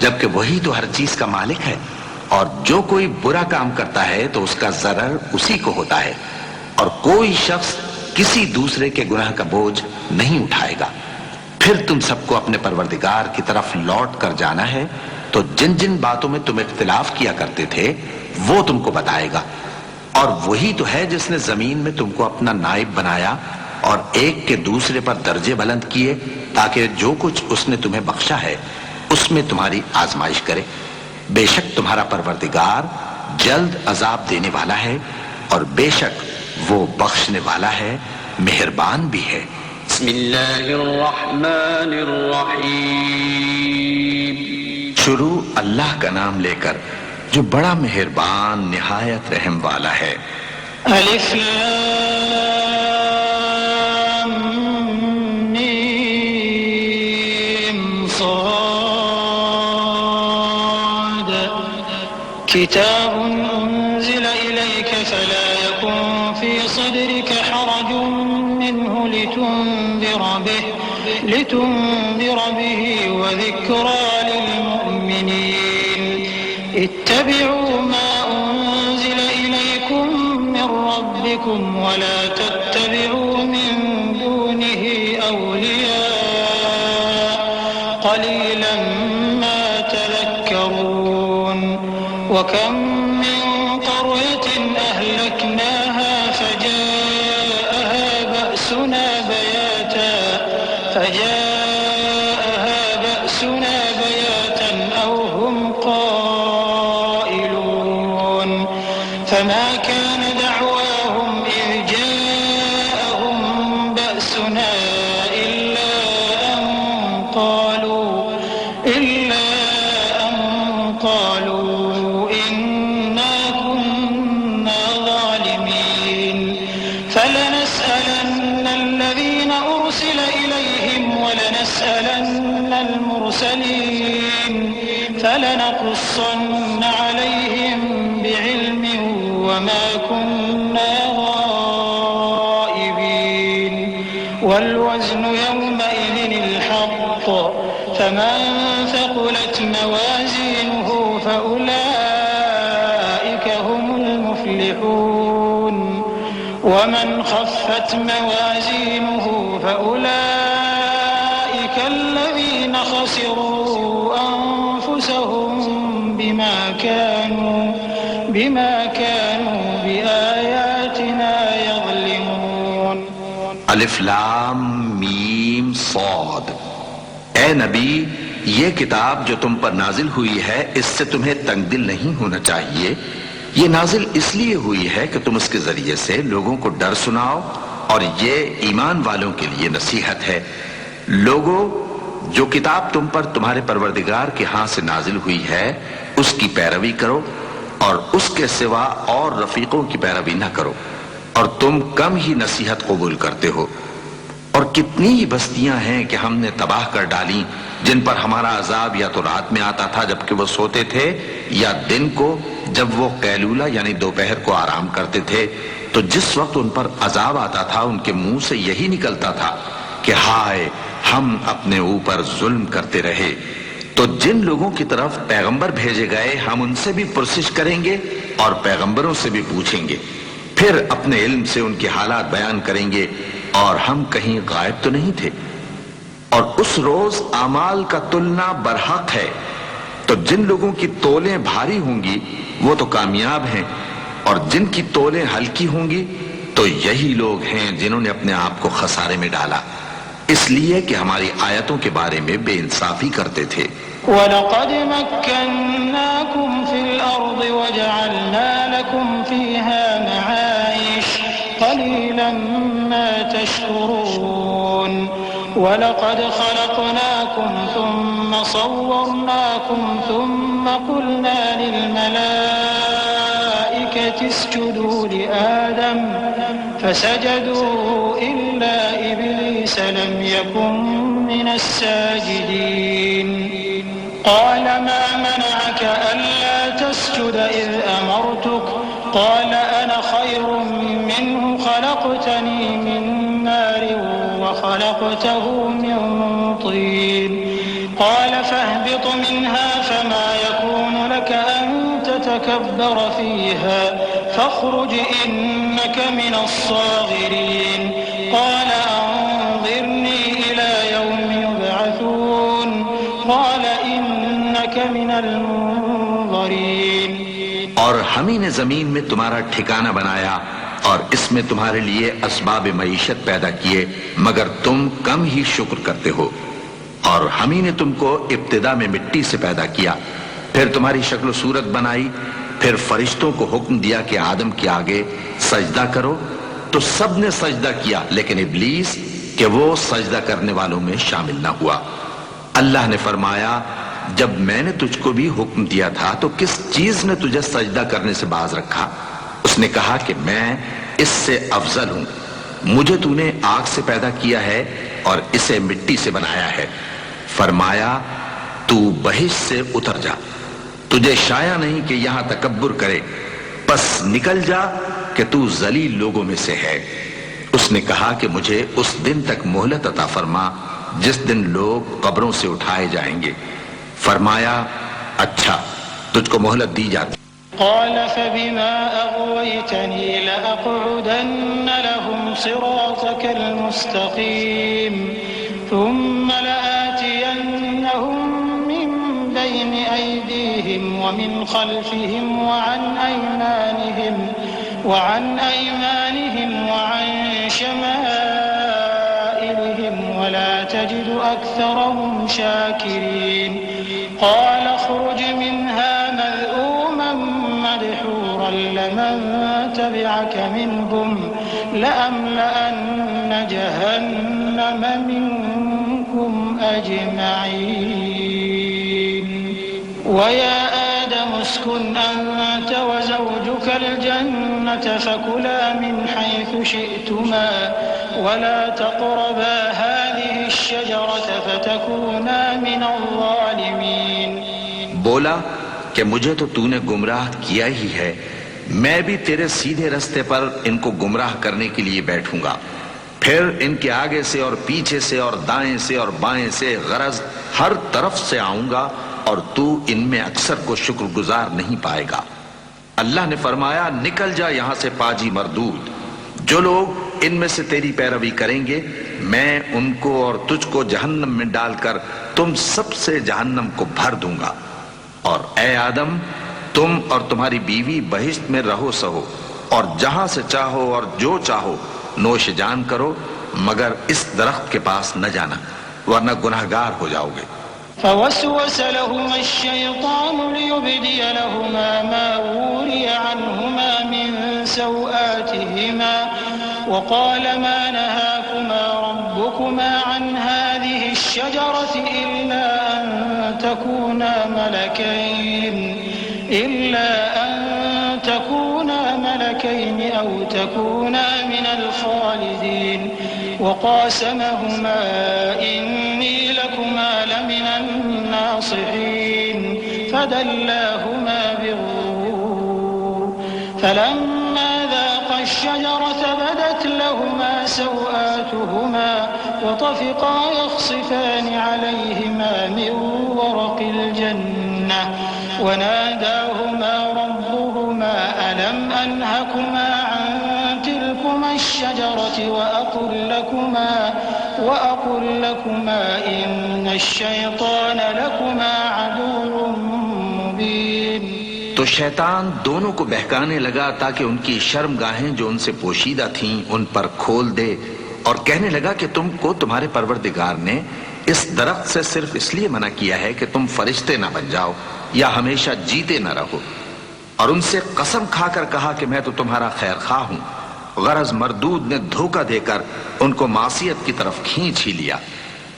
जबकि वही तो हर चीज का मालिक है, और जो कोई बुरा काम करता है तो उसका ज़रर उसी को होता है, और कोई शख्स किसी दूसरे के गुनाह का बोझ नहीं उठाएगा। फिर तुम सबको अपने परवरदिगार की तरफ लौट कर जाना है, तो जिन जिन बातों में तुम इख्तिलाफ किया करते थे वो तुमको बताएगा। और वही तो है जिसने जमीन में तुमको अपना नाइब बनाया और एक के दूसरे पर दर्जे बुलंद किए, ताकि जो कुछ उसने तुम्हें बख्शा है उसमें तुम्हारी आजमाइश करे। बेशक तुम्हारा परवरदिगार जल्द अजाब देने वाला है, और बेशक वो बख्शने वाला है, मेहरबान भी है। बिस्मिल्लाहिर रहमानिर रहीम। शुरू अल्लाह का नाम लेकर जो बड़ा मेहरबान निहायत रहम वाला है। अलिफ लाम मीम साद किताबुन उन्ज़िला इलैका फला यकुन फी सदरिका हरजुन मिन्हु लितुन्ज़िरा बिही व ज़िक्रा लिलमुअ्मिनीन इत्तबि'ू मा उन्ज़िला इलैकुम मिन रब्बिकुम व ला तत्तबि'ू मिन दूनिही अवलिया क़लीलन मा तज़क्करून व कम मिन क़रयतिन अहलकनाहा फजाअहा बअसुना बयातन औ हुम क़ाइलून फमा कान दअवाहुम इज़ जाअहुम बअसुना इल्ला अन क़ालू इन्ना कुन्ना ज़ालिमीन फलनस्अलन्ना الذين أرسل إليهم ولنسألن المرسلين فلنقصن عليهم بعلم وما كنا غائبين والوزن يومئذ الحق فمن ثقلت موازينه فأولئك هم المفلحون ومن خفت موازينه فأولئك الذين خسروا أنفسهم بما كانوا بآياتنا يظلمون। अलिफ लाम मीम सौद। ए नबी, ये किताब जो तुम पर नाजिल हुई है इससे तुम्हें तंगदिल नहीं होना चाहिए। ये नाजिल इसलिए हुई है कि तुम उसके जरिए से लोगों को डर सुनाओ और ये ईमान वालों के लिए नसीहत है, लोगों, जो किताब तुम पर तुम्हारे परवरदिगार के हाथ से नाजिल हुई है उसकी पैरवी करो और उसके सिवा और रफीकों की पैरवी न करो, और तुम कम ही नसीहत कबूल करते हो। और कितनी ही बस्तियां हैं कि हमने तबाह कर डाली जिन पर हमारा अजाब या तो रात में आता था जबकि वो सोते थे, या दिन को जब वो कैलूला यानी दोपहर को आराम करते थे। तो जिस वक्त उन पर अजाब आता था उनके मुंह से यही निकलता था कि हाय, हम अपने ऊपर जुल्म करते रहे। तो जिन लोगों की तरफ पैगंबर भेजे गए हम उनसे भी पुरसिश करेंगे और पैगंबरों से भी पूछेंगे, फिर अपने इल्म से उनके हालात बयान करेंगे, और हम कहीं गायब तो नहीं थे। और उस रोज आमाल का तुलना बरहक है, तो जिन लोगों की तोलें भारी होंगी वो तो कामयाब हैं, और जिनकी तोलें हल्की होंगी तो यही लोग हैं जिन्होंने अपने आप को खसारे में डाला, इसलिए कि हमारी आयतों के बारे में बेइंसाफी करते थे। वलक़द मक्कन्नाकुम फिल अर्द वजअलना लकुम फीहा मआइश क़लीलन मा तशकुरून वलक़द खलक़नाकुम थुम्मा सव्वरनाकुम थुम्मा क़ुलना लिल मलाइकति इसजुदू लिआदम फसजदू इल्ला इब्लीस लम यकुन मिनस साजिदीन قال ما منعك ألا تسجد إذ أمرتك قال أنا خير منه خلقتني من نار وخلقته من طين قال فاهبط منها فما يكون لك أن تتكبر فيها فاخرج إنك من الصاغرين قال أنظرني إلى يوم يبعثون قال और हम ही ने जमीन में तुम्हारा ठिकाना बनाया और इसमें तुम्हारे लिए असबाब मईशत पैदा किए, मगर तुम कम ही शुक्र करते हो। और हम ही ने तुमको इब्तिदा में मिट्टी से पैदा किया, फिर तुम्हारी शक्ल सूरत बनाई, फिर फरिश्तों को हुक्म दिया कि आदम के आगे सजदा करो, तो सब ने सजदा किया, लेकिन इब्लीस कि वो सजदा करने वालों में शामिल न हुआ। अल्लाह ने फरमाया, जब मैंने तुझको भी हुक्म दिया था तो किस चीज ने तुझे सजदा करने से बाज रखा? उसने कहा कि मैं इससे अफजल हूं, मुझे तूने आग से पैदा किया है और इसे मिट्टी से बनाया है। फरमाया, तू बहिश्त से उतर जा, तुझे शाया नहीं कि यहां तकब्बुर करे, बस निकल जा कि तू जलील लोगों में से है। उसने कहा कि मुझे उस दिन तक मोहलत अता फरमा जिस दिन लोग कब्रों से उठाए जाएंगे। फरमाया, अच्छा, तुझको मोहलत दी जाती। قال فبما أغويتني لأقعدن لهم صراطك المستقيم ثم لآتينهم من بين أيديهم ومن خلفهم وعن أيمانهم وعن شمائلهم ولا تجد أكثرهم شاكرين قال اخرج منها مذءوما مدحورا لمن تبعك منهم لأملأن جهنم منكم أجمعين ويا آدم اسكن أنت وزوجك الجنة فكلا من حيث شئتما ولا تقربا هذه الشجرة فتكونا من الظالمين। बोला कि मुझे तो तूने गुमराह किया ही है, मैं भी तेरे सीधे रास्ते पर इनको गुमराह करने के लिए बैठूंगा, फिर इनके आगे से और पीछे से और दाएं से और बाएं से गरज हर तरफ से आऊंगा और तू इनमें अक्सर को शुक्रगुजार नहीं पाएगा। अल्लाह ने फरमाया, निकल जा यहां से पाजी मरदूद, जो लोग इनमें से तेरी पैरवी करेंगे मैं उनको और तुझको जहन्नम में डालकर तुम सबसे जहन्नम को भर दूंगा। और ए आदम, तुम और तुम्हारी बीवी बहिश्त में रहो सहो और जहां से चाहो और जो चाहो नोश जान करो, मगर इस दरख्त के पास न जाना वरना गुनाहगार हो जाओगे। فوسوس لهما الشيطان ليبدي لهما ما وري عنهما من سوآتهما وقال ما نهاكما ربكما عن هذه الشجرة إلا أن تكونا ملكين أو تكونا من الخالدين وقاسمهما إني لكما لمن الناصحين فدلاهما بغرور فلما ذاقا الشجرة بدت لهما سوآتهما وطفقا يخصفان عليهما من ورق الجنة وناداهما ربهما ألم أنهكما عن تلكما الشجرة وأقل لكما إن الشيطان لكما عدو مبين। तो शैतान दोनों को बहकाने लगा ताकि उनकी शर्मगाहें जो उनसे पोशीदा थीं उन पर खोल दे और कहने लगा कि तुमको तुम्हारे परवरदिगार ने इस दरख्त से सिर्फ इसलिए मना किया है कि तुम फरिश्ते ना बन जाओ या हमेशा जीते न रहो। और उनसे कसम खाकर कहा कि मैं तो तुम्हारा खैर खा हूं। गरज मरदूद ने धोखा देकर उनको मासियत की तरफ खींच ही लिया।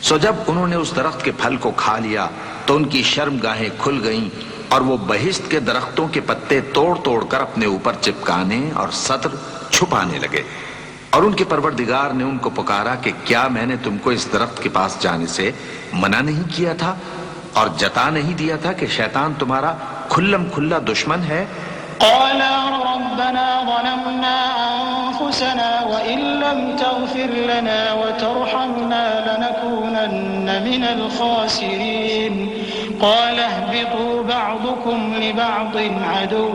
सो जब उन्होंने उस दरख्त के फल को खा लिया तो उनकी शर्मगाहें खुल गईं और वो बहिश्त के दरख्तों के पत्ते तोड़ तोड़ कर अपने ऊपर चिपकाने और सत्र छुपाने लगे। और उनके परवरदिगार ने उनको पुकारा कि क्या मैंने तुमको इस दरख्त के पास जाने से मना नहीं किया था और जता नहीं दिया था कि शैतान तुम्हारा खुल्लम खुल्ला दुश्मन है। قَالَا رَبَّنَا ظَلَمْنَا أَنفُسَنَا وَإِن لَّمْ تَغْفِرْ لَنَا وَتَرْحَمْنَا لَنَكُونَنَّ مِنَ الْخَاسِرِينَ قَالَ اهْبِطُوا بَعْضُكُمْ لِبَعْضٍ عَدُوٌّ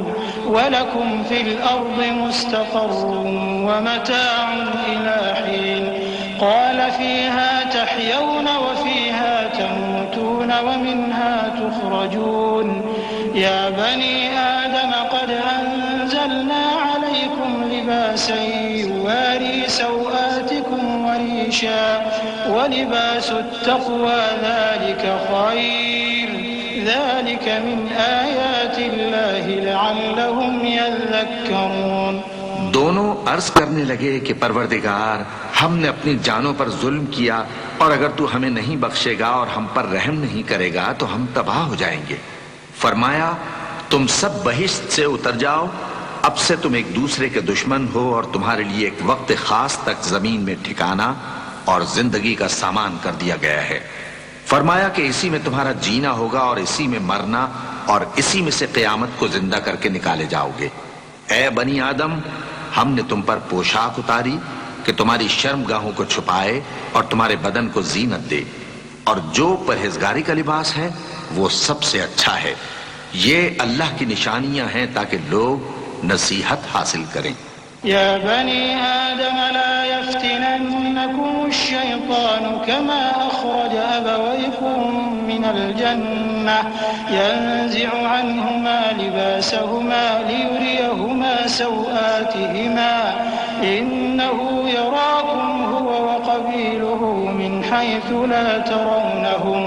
وَلَكُمْ فِي الْأَرْضِ مُسْتَقَرٌّ وَمَتَاعٌ إِلَىٰ حِينٍ قَالَ فِيهَا تَحْيَوْنَ وَفِيهَا تَمُوتُونَ وَمِنْهَا تُخْرَجُونَ يَا بَنِي آدَمَ قَدْ أَنزَلْنَا عَلَيْكُمْ لِبَاسًا يُوَارِي سَوْآتِكُمْ وَرِيشًا وَلِبَاسُ التَّقْوَىٰ ذَلِكَ خَيْرٌ ذَلِكَ مِنْ آيَاتِ اللَّهِ لَعَلَّهُمْ يَذَّكَّرُونَ। दोनों अर्ज करने लगे कि परवरदिगार हमने अपनी जानों पर जुल्म किया और अगर तू हमें नहीं बख्शेगा और हम पर रहम नहीं करेगा तो हम तबाह हो जाएंगे। फरमाया तुम सब बहिश्त से उतर जाओ, अब से तुम एक दूसरे के दुश्मन हो और तुम्हारे लिए एक वक्त खास तक जमीन में ठिकाना और जिंदगी का सामान कर दिया गया है। फरमाया कि इसी में तुम्हारा जीना होगा और इसी में मरना और इसी में से क़यामत को जिंदा करके निकाले जाओगे। ए बनी आदम, हमने तुम पर पोशाक उतारी कि तुम्हारी शर्मगाहों को छुपाए और तुम्हारे बदन को जीनत दे, और जो परहेजगारी का लिबास है वो सबसे अच्छा है। ये अल्लाह की निशानियां हैं ताकि लोग नसीहत हासिल करें। या बनी आदम ला यफ्तिनन्नकुम अश-शैतानु कमा अखरज अबवयकुम मिनल जन्नह यंज़िउ अन्हुमा लिबासहुमा लियुरियहुमा सौआतिहिमा इन्नहु यराकुम हुवा व क़बीलुहु मिन हैथु ला तरौनहुम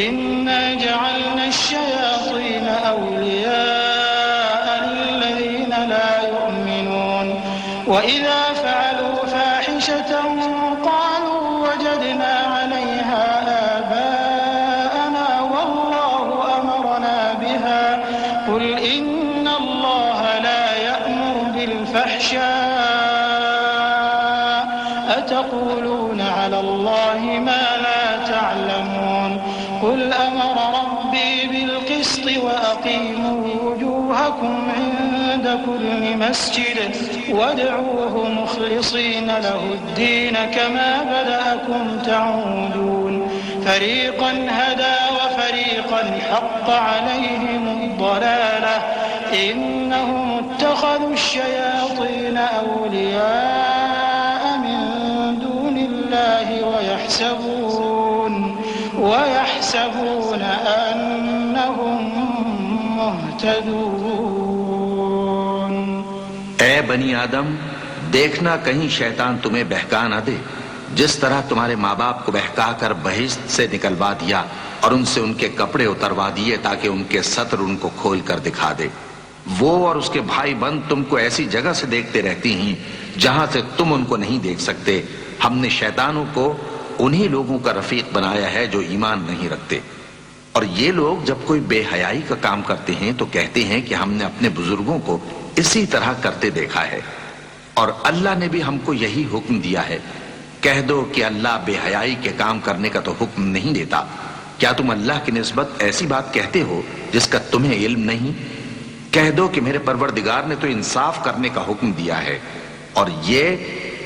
इन्ना जअलना अश-शयातीन औलियाअ लिल्लज़ीना ला यु'मिनून وإذا فعلوا فاحشة قالوا وجدنا عليها آباءنا والله أمرنا بها قل إن الله لا يأمر بالفحشاء أتقولون على الله ما لا تعلمون قل أمر ربي بالقسط وأقيموا وجوهكم عند كل مسجد وادعوه مخلصين له الدين كما بدأكم تعودون فريقا هدى وفريقا حق عليهم الضلالة إنهم اتخذوا الشياطين أولياء من دون الله ويحسبون أنهم मुहतदून। ए बनी आदम, देखना कहीं शैतान तुम्हें बहका न दे, जिस तरह तुम्हारे माँ बाप को बहका कर बहिश्त से निकलवा दिया और उनसे उनके कपड़े उतरवा दिए ताकि उनके सत्र उनको खोल कर दिखा दे। वो और उसके भाई बंद तुमको ऐसी जगह से देखते रहती हैं जहां से तुम उनको नहीं देख सकते। हमने शैतानों को उन्हीं लोगों का रफीक बनाया है जो ईमान नहीं रखते। और ये लोग जब कोई बेहयाई का काम करते हैं तो कहते हैं कि हमने अपने बुजुर्गों को इसी तरह करते देखा है और अल्लाह ने भी हमको यही हुक्म दिया है। कह दो कि अल्लाह बेहयाई के काम करने का तो हुक्म नहीं देता। क्या तुम अल्लाह की निस्बत ऐसी बात कहते हो जिसका तुम्हें इल्म नहीं? कह दो कि मेरे परवरदिगार ने तो इंसाफ करने का हुक्म दिया है और ये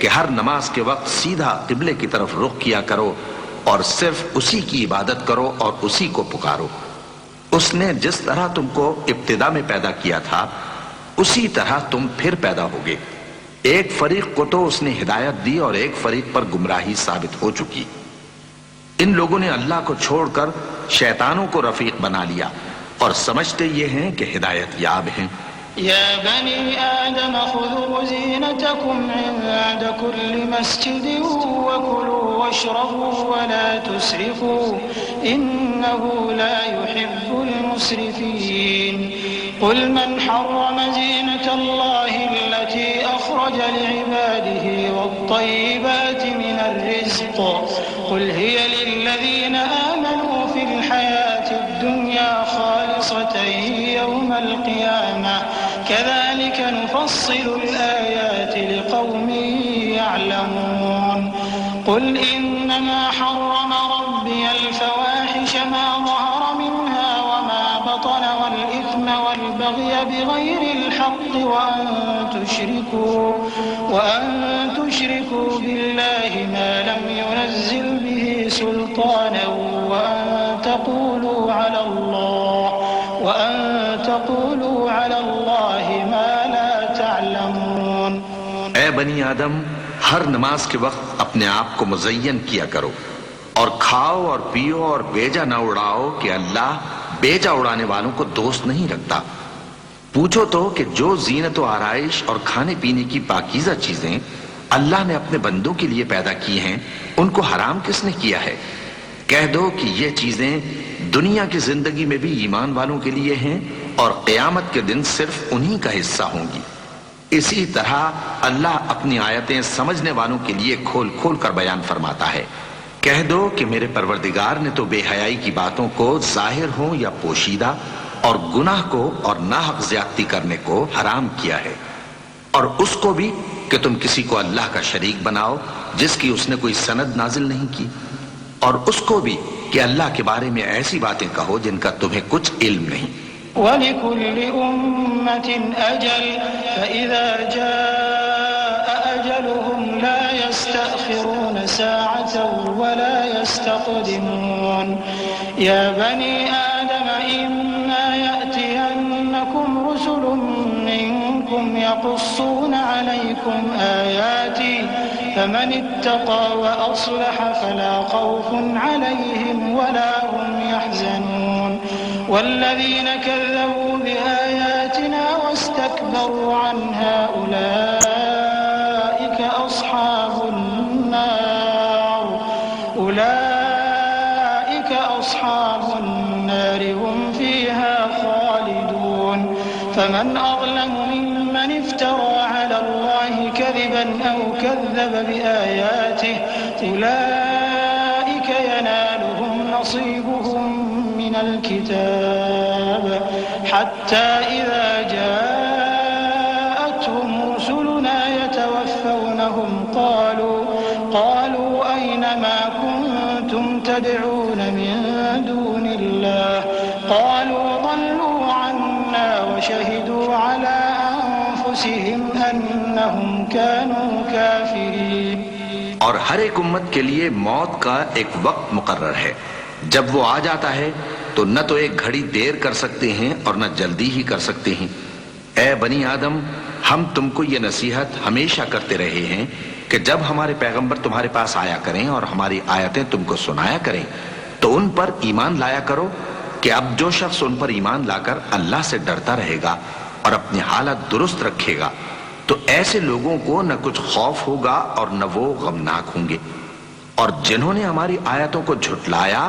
कि हर नमाज के वक्त सीधा किबले की तरफ रुख किया करो और सिर्फ उसी की इबादत करो और उसी को पुकारो। उसने जिस तरह तुमको इब्तिदा में पैदा किया था उसी तरह तुम फिर पैदा होगे। एक फरीक को तो उसने हिदायत दी और एक फरीक पर गुमराही साबित हो चुकी। इन लोगों ने अल्लाह को छोड़कर शैतानों को रफीक बना लिया और समझते ये हैं कि हिदायत याब हैं। या बनी आदम खुदू ज़ीनतकुम इंद कुल्लि मस्जिदिन वकुलू वशरबू वला तुस्रिफू इन्नहू ला युहिब्बुल मुस्रिफीन। कुल मन हर्रम ज़ीनतल्लाहि अल्लती अखरज लिइबादिही वत्तय्यिबाति मिनर रिज़्क़ कुल हिय लिल्लज़ीना आमनू फिल हयातिद दुन्या खालिसतन यौमल क़ियामह कज़ालिक नुफ़स्सिलुल आयाति लिक़ौमिन यअलमून। कुल इन्नमा हर्रम रब्बियल फ़वाहिश मा ज़हर मिन्हा वमा बतन वल इथ्म वल बग़य बिग़ैरिल हक़्क़ वअन तुश्रिकू बिल्लाहि मा लम युनज़्ज़िल बिही सुल्तानन वअन तक़ूलू अला अल्लाहि मा ला तअलमून। ऐ बनी आदम, हर नमाज के वक्त अपने आप को मुज़य्यन किया करो और खाओ और पियो और बेजा न उड़ाओ कि अल्लाह बेजा उड़ाने वालों को दोस्त नहीं रखता। पूछो तो कि जो जीनत व आराइश और खाने पीने की पाकीज़ा चीजें अल्लाह ने अपने बंदों के लिए पैदा की हैं उनको हराम किसने किया है? कह दो कि ये चीजें दुनिया की जिंदगी में भी ईमान वालों के लिए हैं और क़यामत के दिन सिर्फ उन्हीं का हिस्सा होंगी। इसी तरह अल्लाह अपनी आयतें समझने वालों के लिए खोल खोल कर बयान फरमाता है। कह दो कि मेरे परवरदिगार ने तो बेहयाई की बातों को जाहिर हो या पोशीदा और गुनाह को और नाहक ज्यादती करने को हराम किया है और उसको भी कि तुम किसी को अल्लाह का शरीक बनाओ जिसकी उसने कोई सनद नाजिल नहीं की और उसको भी कि अल्लाह के बारे में ऐसी बातें कहो जिनका तुम्हें कुछ इल्म नहीं। वलिकुल्लि उम्मतिन अजल फइज़ा जाअ अजलुहुम ला यस्तअखिरून साअतन वला यस्तक़दिमून। या बनी आदम इम्मा यअतियन्नकुम रुसुलुम मिनकुम यक़ुस्सून अलैकुम आयाती फमन इत्तक़ा व अस्लह फला खौफुन अलैहिम वला हुम यहज़नून। वल्लज़ीन कज़्ज़बू बिआयातिना वस्तकबरू अन्हा उलाइका अस्हाबुन नार हुम फ़ीहा ख़ालिदून। फमन अज़लमु मिम्मन इफ्तरा अला अल्लाहि कज़िबन औ कज़्ज़ब बिआयातिहि उलाइका यनालुहुम नसीबुहुम मिनल किताब हत्ता इज़ा जाअतहुम रुसुलुना यतवफ़्फ़ौनहुम क़ालू अय्न मा कुन्तुम तद'ून मिन दूनिल्लाह क़ालू ضلوا عنا وشهدوا على أنفسهم أنهم كانوا كافرين। और हर एक उम्मत के लिए मौत का एक वक्त मुकर्रर है। जब वो आ जाता है तो न तो एक घड़ी देर कर सकते हैं और न जल्दी ही कर सकते हैं। ऐ बनी आदम, हम तुमको ये नसीहत हमेशा करते रहे हैं कि जब हमारे पैगंबर तुम्हारे पास आया करें और हमारी आयतें तुमको सुनाया करें तो उन पर ईमान लाया करो कि अब जो शख्स उन पर ईमान लाकर अल्लाह से डरता रहेगा और अपनी हालत दुरुस्त रखेगा तो ऐसे लोगों को न कुछ खौफ होगा और न वो गमनाक होंगे। और जिन्होंने हमारी आयतों को झुटलाया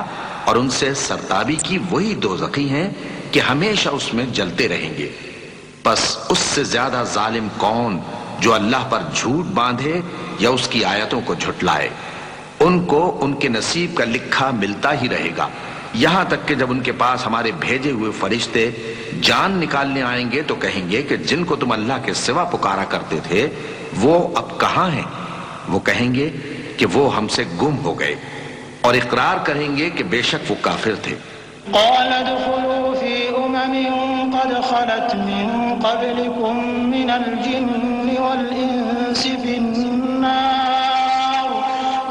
और उनसे सरताबी की वही दोज़खी हैं कि हमेशा उसमें जलते रहेंगे। बस उससे ज्यादा जालिम कौन जो अल्लाह पर झूठ बांधे या उसकी आयतों को झुटलाए। उनको उनके नसीब का लिखा मिलता ही रहेगा, यहां तक कि जब उनके पास हमारे भेजे हुए फरिश्ते जान निकालने आएंगे तो कहेंगे कि जिनको तुम अल्लाह के सिवा पुकारा करते थे वो अब कहां हैं। वो कहेंगे कि वो हमसे गुम हो गए, और इकरार करेंगे कि बेशक वो काफिर थे।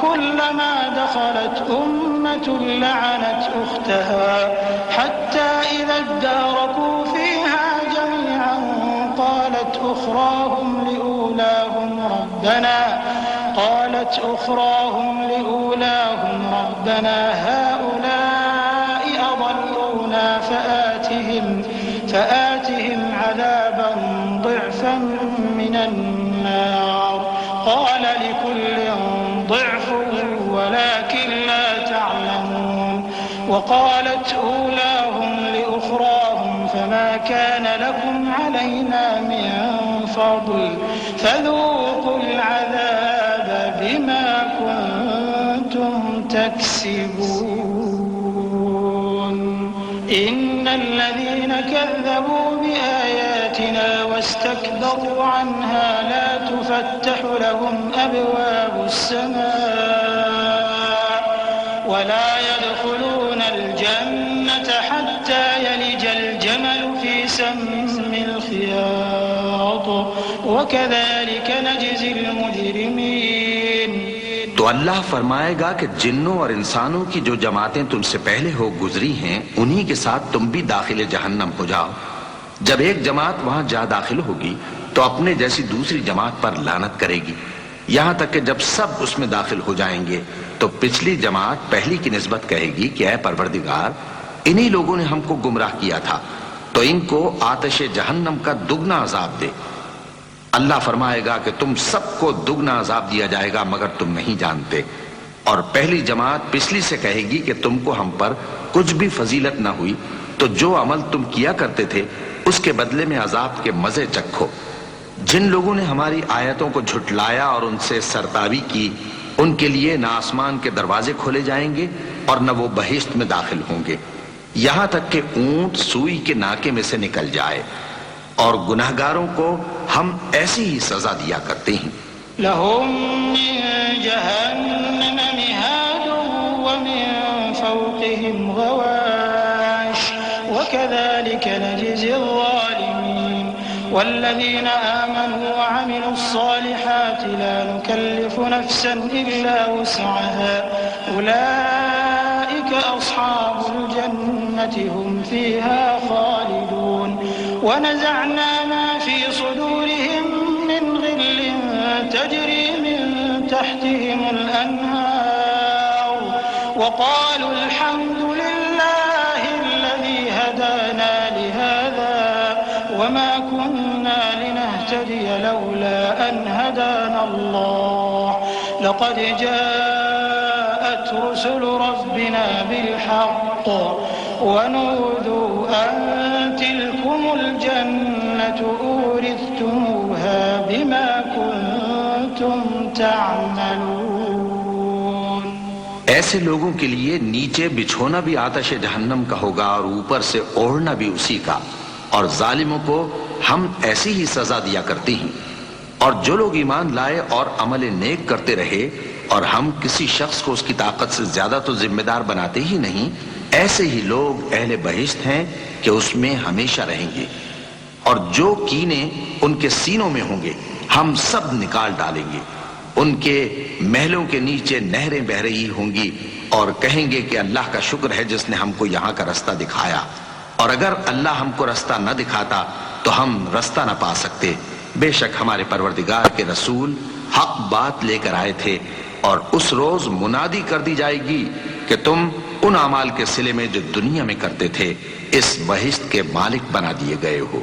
कुल्लमा दखलत उम्मतुन लअनत उख्तहा हत्ता इज़ा इद्दारकू फीहा जमीअन क़ालत उख़राहुम लिऊलाहुम रब्बना हाउलाइ अضلूना फआतिहिम अज़ाबन ضिअफ़न मिनन नार क़ाल लिकुल्लिन ضعف ولكن لا تعلمون وقالت أولاهم لأخراهم فما كان لكم علينا من فضل فذوقوا العذاب بما كنتم تكسبون إن الذين كذبوا بآياتنا واستكبروا عنها لا تفتح لهم أبواب السماء ولا يدخلون الجنة حتى يلج الجمل في سم الخياط وكذلك نجزي المجرمين। तो अल्लाह फरमाएगा कि जिन्नों और इंसानों की जो जमातें तुमसे पहले हो गुजरी हैं उन्हीं के साथ तुम भी दाखिले जहन्नम हो जाओ। जब एक जमात वहां जा दाखिल होगी तो अपने जैसी दूसरी जमात पर लानत करेगी, यहां तक कि जब सब उसमें दाखिल हो जाएंगे तो पिछली जमात पहली की निस्बत कहेगी कि ऐ परवरदिगार, इन्हीं लोगों ने हमको गुमराह किया था, तो इनको आतिश जहन्नम का दुगना अजाब दे। अल्लाह फरमाएगा कि तुम सबको दुगना अजाब दिया जाएगा मगर तुम नहीं जानते। और पहली जमात पिछली से कहेगी कि तुमको हम पर कुछ भी फजीलत न हुई, तो जो अमल तुम किया करते थे उसके बदले में अजाब के मजे चखो। जिन लोगों ने हमारी आयतों को झुटलाया और उनसे सरतावी की, उनके लिए न आसमान के दरवाजे खोले जाएंगे और न वो बहिश्त में दाखिल होंगे, यहां तक कि ऊंट सुई के नाके में से निकल जाए। और गुनाहगारों को हम ऐसी ही सजा दिया करते हैं। लहुम मिन जहन्नम मिहादुन व मिन फौक़िहिम गवाश वकज़ालिक नजज़िल ज़ालिमीन वल्लज़ीना आमनू व अमिलुस्सालिहाति ला नुकल्लिफु नफ्सन इल्ला वुस्अहा उलाइक अस्हाबुल जन्नति हुम फ़ीहा ख़ालिदून ونزعنا ما في صدورهم من غل تجري من تحتهم الأنهار وقالوا الحمد لله الذي هدانا لهذا وما كنا لنهتدي لولا أن هدانا الله لقد جاءت رسل ربنا بالحق ونودوا أن تلكم الجنة أورثتموها بما كنتم تعملون। ऐसे लोगों के लिए नीचे बिछोना भी आतिश जहन्नम का होगा और ऊपर से ओढ़ना भी उसी का, और जालिमों को हम ऐसी ही सजा दिया करते हैं। और जो लोग ईमान लाए और अमल नेक करते रहे और हम किसी शख्स को उसकी ताकत से ज्यादा तो जिम्मेदार बनाते ही नहीं, ऐसे ही लोग अहले बहिश्त हैं कि उसमें हमेशा रहेंगे। और जो कीने उनके सीनों में होंगे हम सब निकाल डालेंगे। उनके महलों के नीचे नहरें बह रही होंगी और कहेंगे कि अल्लाह का शुक्र है जिसने हमको यहाँ का रास्ता दिखाया, और अगर अल्लाह हमको रास्ता न दिखाता तो हम रास्ता न पा सकते। बेशक हमारे परवरदिगार के रसूल हक बात लेकर आए थे, और उस रोज मुनादी कर दी जाएगी कि तुम उन अमाल के सिले में जो दुनिया में करते थे इस बहिश्त के मालिक बना दिए गए हो।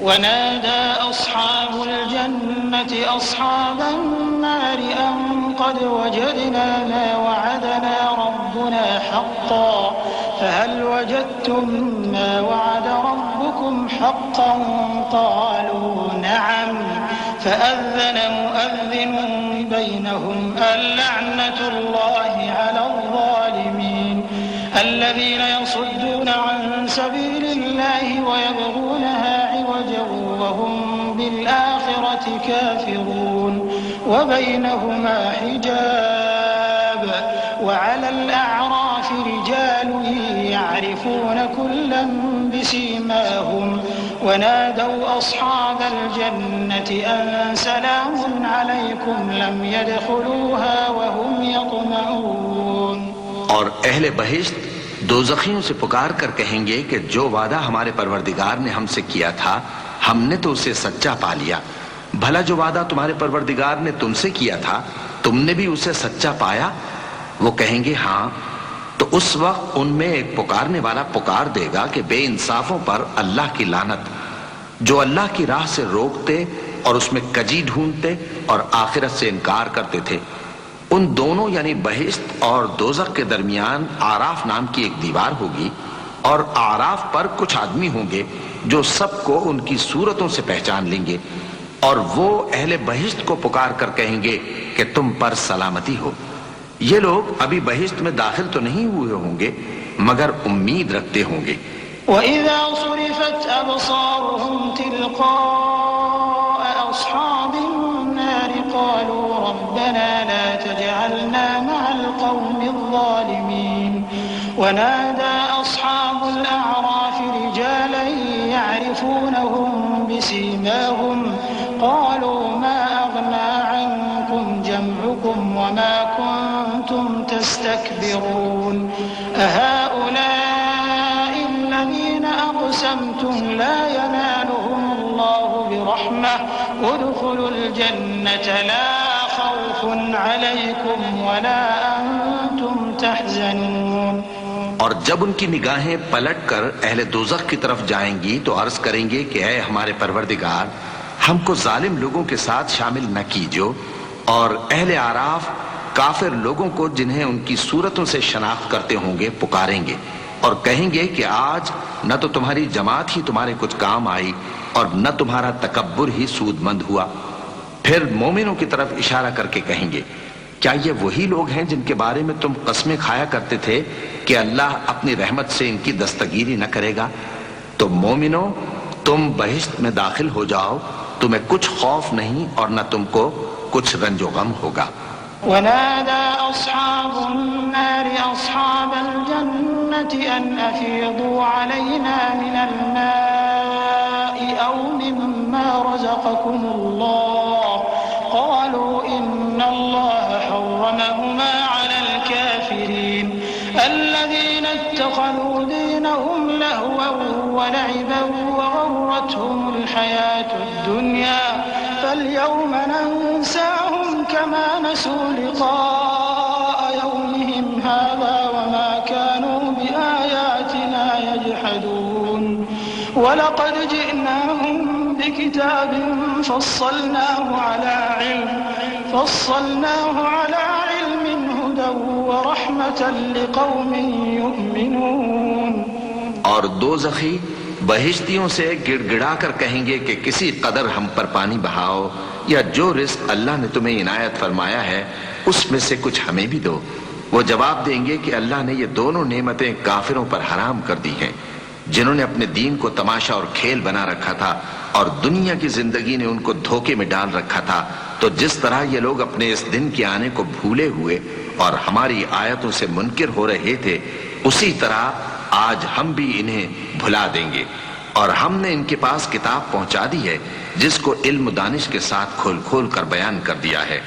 वनादा अस्हाबुल जन्नति अस्हाबन नार अन क़द वजदना मा वअदना रब्बुना हक़्क़न फहल वजदतुम मा वअद रब्बुकुम حقا قالوا نعم فأذن مؤذن بينهم اللعنة الله على الظالمين الذين يصدون عن سبيل الله ويبغونها عوجا وهم بالآخرة كافرون وبينهما حجاب وعلى الأعراف رجال يعرفون كلا بسيماهم ونادوا أصحاب الجنة أن سلام عليكم لم يدخلوها وهم يطمعون। और अहले बहिश्त दोज़खियों से पुकार कर कहेंगे कि जो वादा हमारे परवरदिगार ने हमसे किया था हमने तो उसे सच्चा पा लिया। भला जो वादा तुम्हारे परवरदिगार ने तुमसे किया था तुमने भी उसे सच्चा पाया? वो कहेंगे हाँ। तो उस वक्त उनमें एक पुकारने वाला पुकार देगा कि बेइंसाफों पर अल्लाह की लानत, जो अल्लाह की राह से रोकते और उसमें कजी ढूंढते और आखिरत से इनकार करते थे। उन दोनों यानी बहिश्त और दोज़ख के दरमियान आराफ नाम की एक दीवार होगी और आराफ पर कुछ आदमी होंगे जो सबको उनकी सूरतों से पहचान लेंगे और वो अहले बहिश्त को पुकार कर कहेंगे कि तुम पर सलामती हो। ये लोग अभी बहिश्त में दाखिल तो नहीं हुए होंगे मगर उम्मीद रखते होंगे। وإذا صرفت أبصارهم تلقاء أصحاب النار قالوا ربنا لا تجعلنا مع القوم الظالمين ونادى أصحاب الأعراف رجالا يعرفونهم بسيماهم قالوا ما أغنى عنكم جمعكم وما كنتم تستكبرون أهؤلاء الذين أقسمتم لا ينالهم الله برحمة ادخلوا الجنة لا خوف عليكم ولا أنتم تحزنون। और जब उनकी निगाहें पलटकर अहले दोज़ख की तरफ जाएंगी तो अर्ज करेंगे कि ऐ हमारे परवरदिगार हमको जालिम लोगों के साथ शामिल न कीजो। और अहले आराफ काफिर लोगों को जिन्हें उनकी सूरतों से शनाख्त करते होंगे पुकारेंगे और कहेंगे कि आज न तो तुम्हारी जमात ही तुम्हारे कुछ काम आई और न तुम्हारा तकब्बुर ही सूदमंद हुआ। फिर मोमिनों की तरफ इशारा करके कहेंगे क्या ये वही लोग हैं जिनके बारे में तुम कस्में खाया करते थे कि अल्लाह अपनी रहमत से इनकी दस्तगीरी न करेगा? तो मोमिनो तुम बहिश्त में दाखिल हो जाओ, तुम्हें कुछ खौफ नहीं और न तुमको कुछ रंजो गम होगा। ونادى أصحاب النار أصحاب الجنة أن أفيضوا علينا من الماء أو مما رزقكم الله قالوا إن الله حرمهما على الكافرين الذين اتخذوا دينهم لهوا ولعبا وغرتهم الحياة الدنيا فاليوم ننساهم كما نسوا لقاء يومهم هذا وما كانوا بآياتنا يجحدون ولقد جئناهم بكتاب فصلناه على علم هدى ورحمة لقوم يؤمنون। और दोज़खी बहिश्तियों से गिड़गिड़ा कर कहेंगे कि किसी कदर हम पर पानी बहाओ या जो रिस्क अल्लाह ने तुम्हें इनायत फरमाया है उसमें से कुछ हमें भी दो। वो जवाब देंगे कि अल्लाह ने ये दोनों नेमतें काफिरों पर हराम कर दी हैं जिन्होंने अपने दीन को तमाशा और खेल बना रखा था और दुनिया की जिंदगी ने उनको धोखे में डाल रखा था। तो जिस तरह ये लोग अपने इस दिन के आने को भूले हुए और हमारी आयतों से मुनकिर हो रहे थे उसी तरह आज हम भी इन्हें भुला देंगे। और हमने इनके पास किताब पहुंचा दी है जिसको इल्म दानिश के साथ खोल खोल कर बयान कर दिया है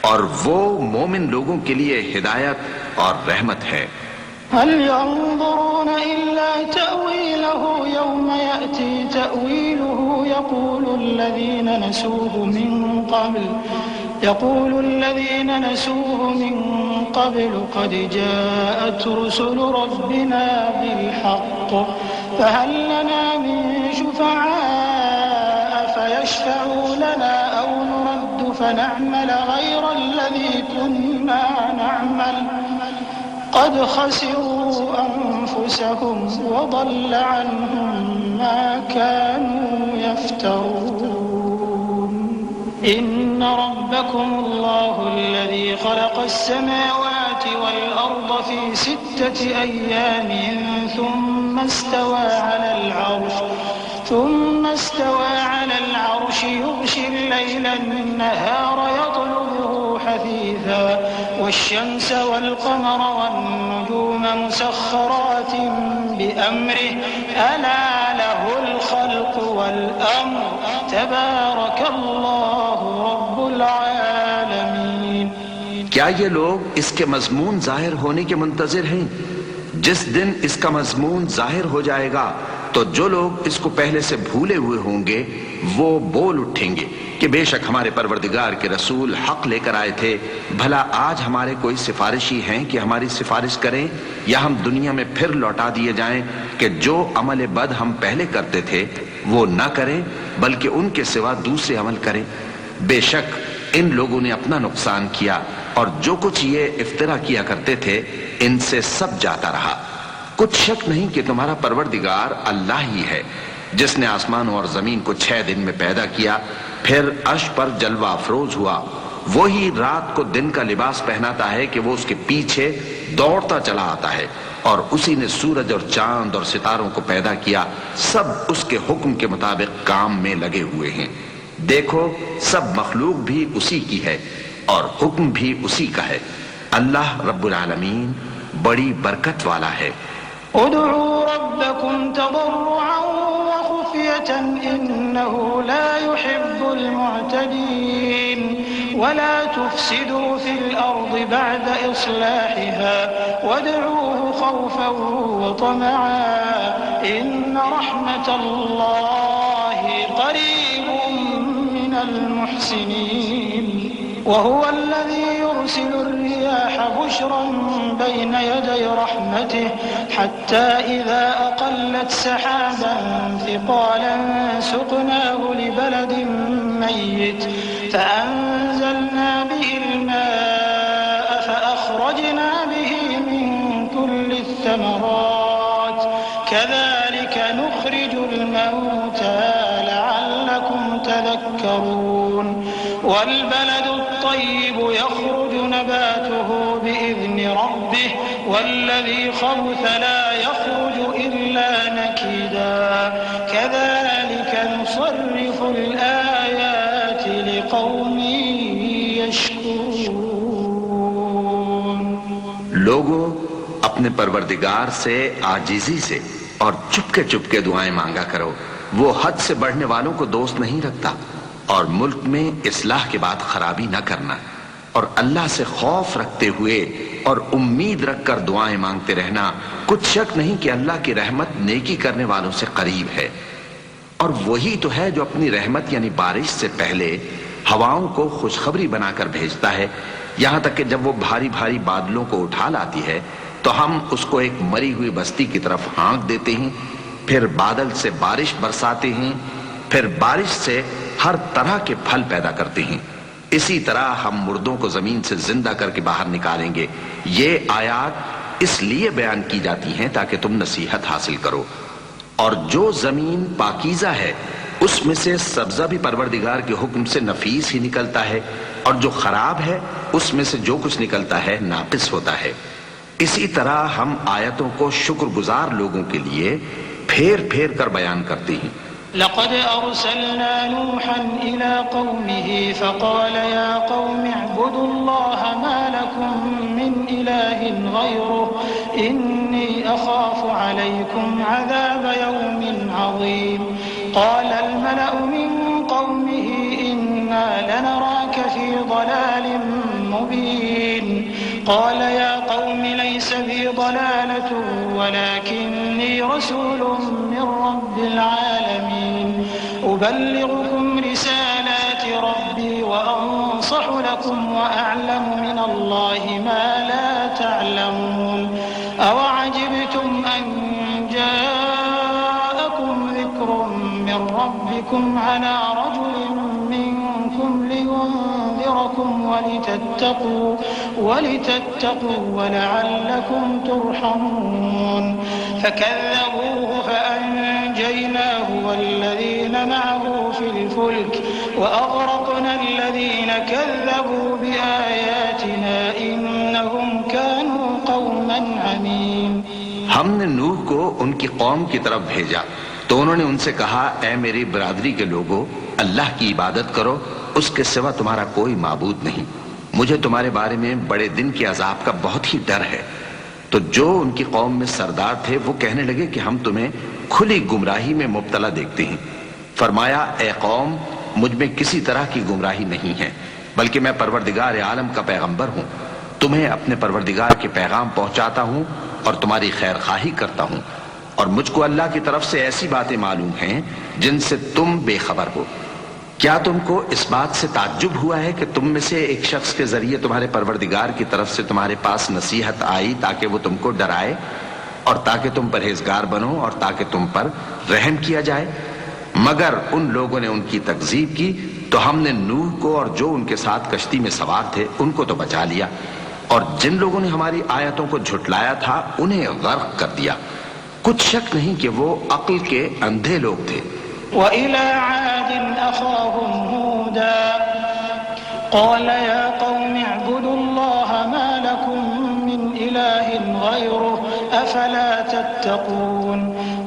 और वो मोमिन लोगों के लिए हिदायत और रहमत है। هل ينظرون إلا تأويله يوم يأتي تأويله يقول الذين نسوه من قبل قد جاءت رسل ربنا بالحق فهل لنا من شفعاء فيشفعوا لنا أو نرد فنعمل غير الذي كنا نعمل قد خسروا أنفسهم وضل عنهم ما كانوا يفترون إن ربكم الله الذي خلق السماوات والأرض في 6 أيام ثم استوى على العرش يغشي الليل النهار يطلبه حثيثا والشمس والقمر والنجوم مسخرات بأمره ألا له الخلق والأمر تبارك الله رب العالمين। क्या ये लोग इसके मजमून जाहिर होने के मुंतजिर हैं? जिस दिन इसका मजमून जाहिर हो जाएगा तो जो लोग इसको पहले से भूले हुए होंगे वो बोल उठेंगे कि बेशक हमारे परवरदिगार के रसूल हक लेकर आए थे। भला आज हमारे कोई सिफारिशी हैं कि हमारी सिफारिश करें या हम दुनिया में फिर लौटा दिए जाएं कि जो अमल बद हम पहले करते थे वो न करें बल्कि उनके सिवा दूसरे अमल करें। बेशक इन लोगों ने अपना नुकसान किया और जो कुछ ये इफ्तिरा किया करते थे इनसे सब जाता रहा। कुछ शक नहीं कि तुम्हारा परवरदिगार अल्लाह ही है जिसने आसमानों और जमीन को 6 दिन में पैदा किया, फिर अर्श पर जलवा अफरोज हुआ। वही रात को दिन का लिबास पहनाता है कि वो उसके पीछे दौड़ता चला आता है, और उसी ने सूरज और चांद और सितारों को पैदा किया। सब उसके हुक्म के मुताबिक काम में लगे हुए हैं। देखो सब मखलूक भी उसी की है और हुक्म भी उसी का है। अल्लाह रब्बुल आलमीन बड़ी बरकत वाला है। उदऊ रब्बकुम तदर्रुअन व खुफयतन इन्नहु ला युहिब्बुल मुअतदीन वला तुफसिदू फिल अर्दि बअद इस्लाहिहा वदऊहु खौफन व तमअन इन्न रहमतल्लाहि करीबुम मिनल मुहसिनीन وهو الذي يرسل الرياح بشرا بين يدي رحمته حتى إذا أقلت سحابا ثقالا سقناه لبلد ميت فأنزلنا به الماء فأخرجنا به من كل الثمرات كذلك نخرج الموتى لعلكم تذكرون والبلد الطيب يخرج نباته بإذن ربه والذي خبث لا يخرج إلا نكدا كذلك نصرف الآيات لقوم يشكرون। लोगों अपने परवरदिगार से आजिजी से और चुपके चुपके दुआएं मांगा करो। वो हद से बढ़ने वालों को दोस्त नहीं रखता और मुल्क में इस्लाह के बाद खराबी न करना और अल्लाह से खौफ रखते हुए और उम्मीद रखकर दुआएं मांगते रहना। कुछ शक नहीं कि अल्लाह की रहमत नेकी करने वालों से करीब है, और वही तो है जो अपनी रहमत यानी बारिश से पहले हवाओं को खुशखबरी बनाकर भेजता है, यहां तक कि जब वो भारी भारी बादलों को उठा लाती है तो हम उसको एक मरी हुई बस्ती की तरफ हाँक देते हैं, फिर बादल से बारिश बरसाते हैं, फिर बारिश से हर तरह के फल पैदा करते हैं। इसी तरह हम मुर्दों को जमीन से जिंदा करके बाहर निकालेंगे। ये आयात इसलिए बयान की जाती हैं ताकि तुम नसीहत हासिल करो। और जो जमीन पाकीज़ा है उसमें से सब्जा भी परवरदिगार के हुक्म से नफीस ही निकलता है, और जो खराब है उसमें से जो कुछ निकलता है नाकिस होता है। इसी तरह हम आयतों को शुक्रगुजार लोगों के लिए फेर फेर कर बयान करते हैं। लक़द अर्सलना नूहन इला क़ौमिही फ़क़ाल या क़ौम अअ्बुदुल्लाह मा लकुम मिन इलाहिन ग़ैरुहु इन्नी अख़ाफ़ु अलैकुम अज़ाब यौमिन अज़ीम। क़ाल अल-मलअु मिन क़ौमिही इन्ना लनराक फ़ी ضलालिन मुबीन। क़ाल या क़ौम लैस बी ضलालतुन वलाकिन्नी रसूलुन मिन रब्बिल आलमीन उबल्लिगुकुम रिसालाति रब्बी व अंसहु लकुम व अअलमु मिनल्लाहि मा ला तअलमून। अवअजिबतुम अन जाअकुम ज़िक्रुम मिन रब्बिकुम अला रजुलिन मिनकुम लियुन्ज़िरकुम वलितत्तक़ू वलअल्लकुम तुरहमून। फकज़्ज़बूहु فأنجيناه والذين معه في الفلك وأغرقنا الذين كذبوا بآياتنا إنهم كانوا قوما عمين। हमने नूह को उनकी कौम की तरफ भेजा तो उन्होंने उनसे कहा, ऐ मेरी बिरादरी के लोगों, अल्लाह की इबादत करो, उसके सिवा तुम्हारा कोई माबूद नहीं। मुझे तुम्हारे बारे में बड़े दिन के अजाब का बहुत ही डर है। तो जो उनकी कौम में सरदार थे वो कहने लगे कि हम तुम्हें खुली गुमराही में मुब्तला देखते हैं। फरमाया, ए कौम, मुझ में किसी तरह की गुमराही नहीं है, बल्कि मैं परवरदिगार आलम का पैगंबर हूं। तुम्हें अपने परवरदिगार के पैगाम पहुंचाता हूं और तुम्हारी खैर खाही करता हूं, और मुझको अल्लाह की तरफ से ऐसी बातें मालूम हैं जिनसे तुम बेखबर हो। क्या तुमको इस बात से ताज्जुब हुआ है कि तुम में से एक शख्स के जरिए तुम्हारे परवरदिगार की तरफ से तुम्हारे पास नसीहत आई ताकि वो तुमको डराए और ताकि तुम परहेजगार बनो और ताकि तुम पर रहम किया जाए? मगर उन लोगों ने उनकी तकजीब की तो हमने नूह को और जो उनके साथ कश्ती में सवार थे उनको तो बचा लिया, और जिन लोगों ने हमारी आयतों को झुटलाया था उन्हें गर्क कर दिया। कुछ शक नहीं कि वो अक्ल के अंधे लोग थे। وإلى عاد أخاهم هودا قال يا قوم اعبدوا الله ما لكم من إله غيره أفلا تتقون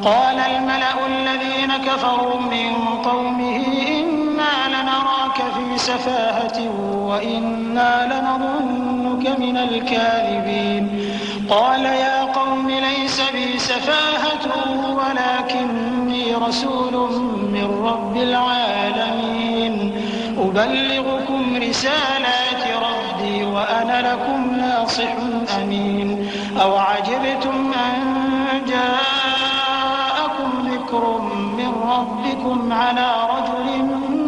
قال الملأ الذين كفروا من قومه إنا لنراك في سفاهة وإنا لنظنك من الكاذبين قال يا قوم ليس بي سفاهة ولكني رسول من رب العالمين أبلغكم رسالات ربي وأنا لكم ناصح أمين أو عجبتم أن جاءكم ذكر من ربكم على رجل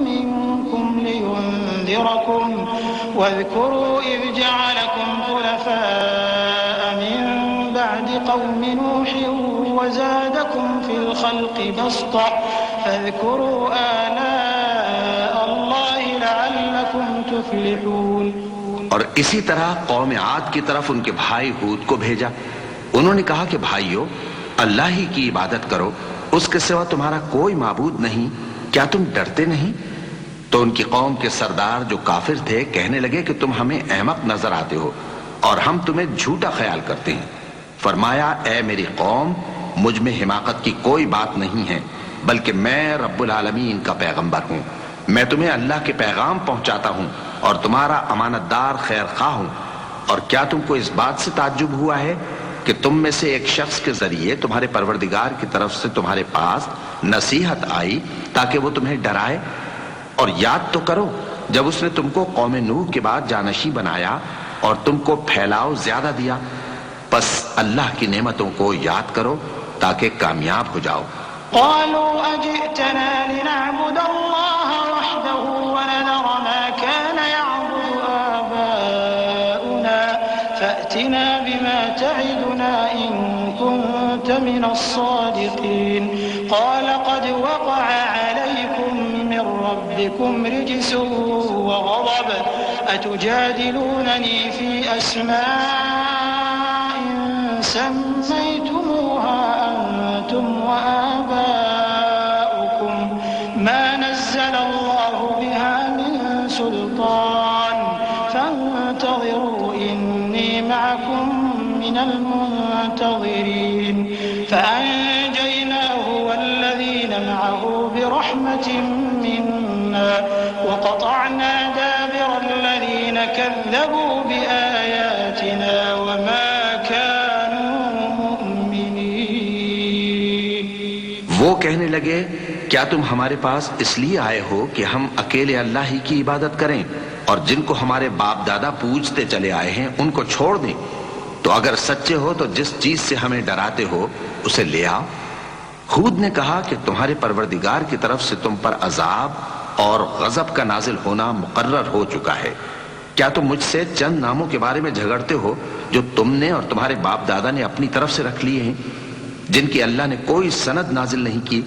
منكم لينذركم واذكروا إذ جعلكم خلفاء من بعد قوم نوح وزادكم في الخلق بسطة فاذكروا آلاء الله لعلكم تفلحون। और इसी तरह कौम आद की तरफ उनके भाई हूद को भेजा। उन्होंने कहा कि भाइयों, अल्लाह ही की इबादत करो, उसके सिवा तुम्हारा कोई माबूद नहीं, क्या तुम डरते नहीं? तो उनकी कौम के सरदार जो काफिर थे कहने लगे कि तुम हमें अहमक नजर आते हो और हम तुम्हें झूठा ख्याल करते हैं। फरमाया, ए मेरी कौम, मुझ में हिमाकत की कोई बात नहीं है, बल्कि मैं रब्बुल आलमीन का पैगंबर हूं। मैं तुम्हें अल्लाह के पैगाम पहुंचाता हूं और तुम्हारा अमानतदार खैर खा हूं। और क्या तुमको इस बात से ताज्जुब हुआ है कि तुम में से एक शख्स के जरिए तुम्हारे परवरदिगार की तरफ से तुम्हारे पास नसीहत आई ताकि वो तुम्हें डराए? और याद तो करो जब उसने तुमको कौम नूह के बाद जानशी बनाया और तुमको फैलाव ज्यादा दिया। बस अल्लाह की नेमतों को याद करो ताकि कामयाब हो जाओ। قالوا أجئتنا لنعبد الله وحده ونذر ما كان يعبد آباؤنا فأتنا بما تعدنا إن كنت من الصادقين قال قد وقع عليكم من ربكم رجس وغضب أتجادلونني في أسماء سميتموها أنتم وآباؤكم ما نزل الله بها من سلطان فانتظروا إني معكم من المنتظرين فأنجيناه والذين معه برحمة منا وقطعنا دابر الذين كذبوا بآياتنا وما वो कहने लगे, क्या तुम हमारे पास इसलिए आए हो कि हम अकेले अल्लाह ही की इबादत करें और जिनको हमारे बाप दादा पूजते चले आए हैं उनको छोड़ दें? तो अगर सच्चे हो तो जिस चीज से हमें डराते हो उसे ले आओ। हूद ने कहा कि तुम्हारे परवरदिगार की तरफ से तुम पर अजाब और गजब का नाजिल होना मुकर्रर हो चुका है। क्या तुम मुझसे चंद नामों के बारे में झगड़ते हो जो तुमने और तुम्हारे बाप दादा ने अपनी तरफ से रख लिए हैं, जिनकी अल्लाह ने कोई सनद नाजिल नहीं की?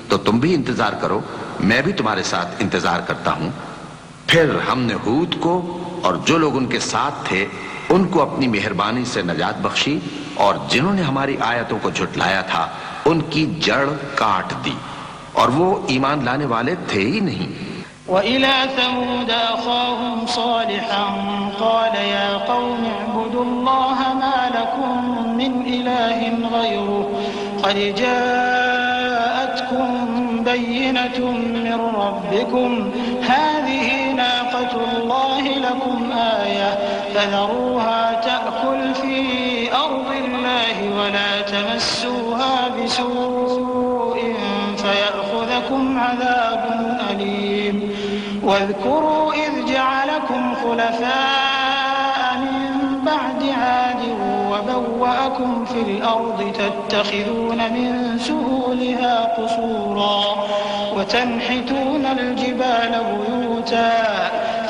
तो तुम भी इंतजार करो, मैं भी तुम्हारे साथ इंतजार करता हूं। फिर हमने हूद को और जो लोग उनके साथ थे उनको अपनी मेहरबानी से नजात बख्शी, और जिन्होंने हमारी आयतों को झुटलाया था उनकी जड़ काट दी और वो ईमान लाने वाले थे ही नहीं। وإلى ثمود أخاهم صالحا قال يا قوم اعبدوا الله ما لكم من إله غيره قد جاءتكم بينة من ربكم هذه ناقة الله لكم آية فذروها تأكل في أرض الله ولا تمسوها بسوء فيأخذكم عذاب أليم واذكروا إذ جعلكم خلفاء من بعد عاد وبوأكم في الأرض تتخذون من سهولها قصورا وتنحتون الجبال بيوتا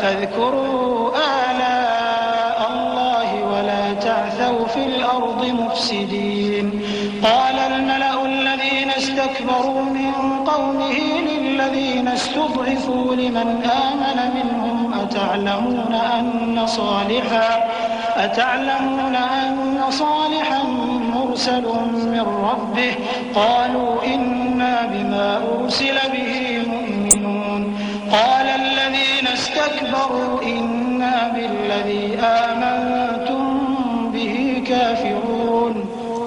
فاذكروا آلاء الله ولا تعثوا في الأرض مفسدين قال الملأ الذين استكبروا من قومه للذين استضعفوا لمن آمن منهم أتعلمون أن صالحا مرسل من ربه قالوا إنا بما أرسل به مؤمنون قال الذين استكبروا إنا بالذي آمنتم به كافرون।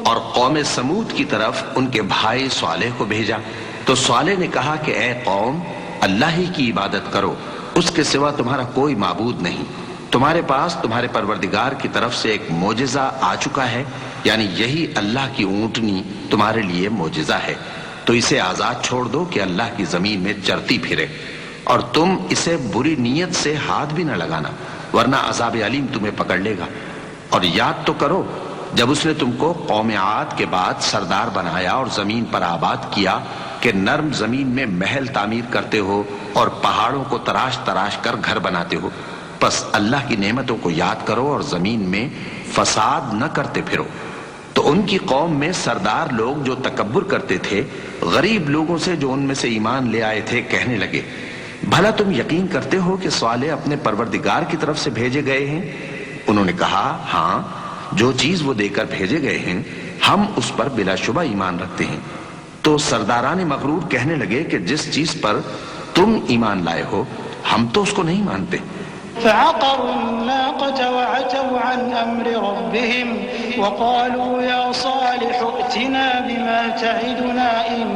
और कौम समूद की तरफ उनके भाई स्वालेह को भेजा तो स्वालेह ने कहा कि ऐ कौम, अल्लाह ही की इबादत करो, उसके सिवा तुम्हारा कोई माबूद नहीं। तुम्हारे पास तुम्हारे परवरदिगार की तरफ से एक मोजिजा आ चुका है, यानी यही अल्लाह की ऊंटनी तुम्हारे लिए मोजिजा है, तो इसे आजाद छोड़ दो कि अल्लाह की जमीन में चरती फिरे और तुम इसे बुरी नीयत से हाथ भी न लगाना, वरना अजाब अलीम तुम्हें पकड़ लेगा। और याद तो करो जब उसने तुमको कौम आद के बाद सरदार बनाया और जमीन पर आबाद किया कि नर्म जमीन में महल तामीर करते हो और पहाड़ों को तराश तराश कर घर बनाते हो। बस अल्लाह की नेमतों को याद करो और जमीन में फसाद न करते फिरो। तो उनकी कौम में सरदार लोग जो तकब्बुर करते थे, गरीब लोगों से जो उनमें से ईमान ले आए थे, कहने लगे, भला तुम यकीन करते हो कि स्वाले अपने परवरदिगार की तरफ से भेजे गए हैं? उन्होंने कहा, हाँ, जो चीज वो देकर भेजे गए हैं हम उस पर बिलाशुबा ईमान रखते हैं। तो सरदारान मगरूर कहने लगे कि जिस चीज पर तुम ईमान लाए हो हम तो उसको नहीं मानते। فعقروا الناقة وعتوا عن أمر ربهم وقالوا يا صالح ائتنا بما تعدنا إن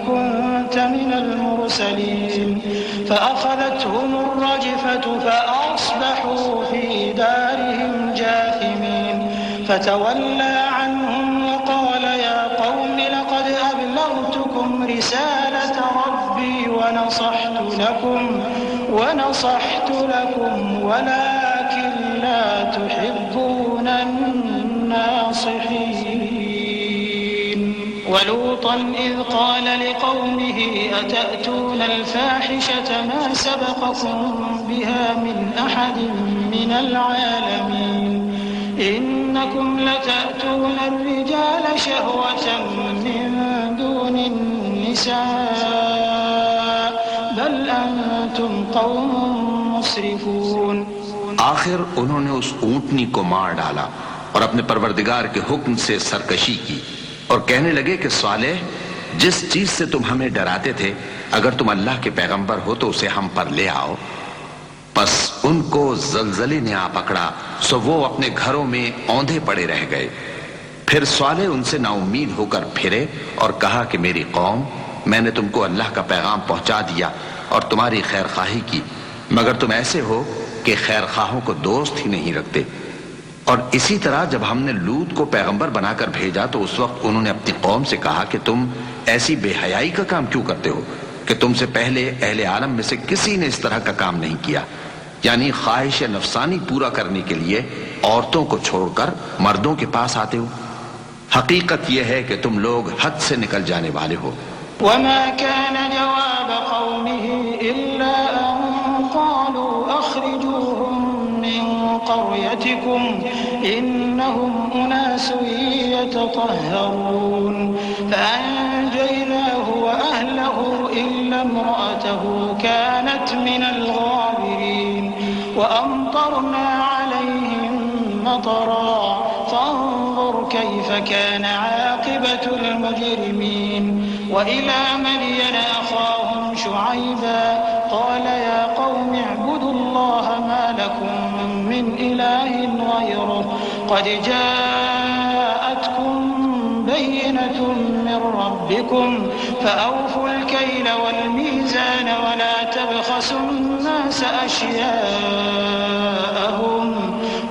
كنت من المرسلين فأخذتهم الرجفة فأصبحوا في دارهم جاثمين فتولى عنهم وقال يا قوم لقد أبلغتكم رسالة ربي ونصحت لكم ولكن لا تحبون الناصحين ولوطا إذ قال لقومه أتأتون الفاحشة ما سبقكم بها من أحد من العالمين إنكم لتأتون الرجال شهوة من دون النساء بل أنتم قوم मुसरिफून। आखिर उन्होंने उस ऊंटनी को मार डाला और अपने परवरदिगार के हुक्म से सरकशी की और कहने लगे कि सालेह, जिस चीज से तुम हमें डराते थे, अगर तुम अल्लाह के पैगंबर हो तो उसे हम पर ले आओ। बस उनको जलजले ने आ पकड़ा, सो वो अपने घरों में औंधे पड़े रह गए। फिर सालेह उनसे नाउम्मीद होकर फिरे और कहा कि मेरी कौम, मैंने तुमको अल्लाह का पैगाम पहुंचा दिया और तुम्हारी खैरखाही की, मगर तुम ऐसे हो कि खैरखाहों को दोस्त ही नहीं रखते। और इसी तरह जब हमने लूत को पैगंबर बनाकर भेजा तो उस वक्त उन्होंने अपनी कौम से कहा कि तुम ऐसी बेहयाई का काम क्यों करते हो कि तुमसे पहले अहले आलम में से किसी ने इस तरह का काम नहीं किया, यानी ख्वाहिश नफसानी पूरा करने के लिए औरतों को छोड़कर मर्दों के पास आते हो। हकीकत यह है कि तुम लोग हद से निकल जाने वाले हो। वमा कान जवाब कौमिही इल्ला अन क़ालू अख़रिजूहुम मिन क़रयतिकुम इन्नहुम उनासुन यततहरून फ़अन्जयनाहु व अहलहु इल्ला इम्रअतहु कानत मिनल गाबिरीन व अमतरना अलैहिम मतरा फ़न्ज़ुर كيف كان عاقبة المجرمين وإلى مدين أخاهم شعيبا قال يا قوم اعبدوا الله ما لكم من إله غيره قد جاءتكم بينة من ربكم فأوفوا الكيل والميزان ولا تبخسوا الناس أشياءهم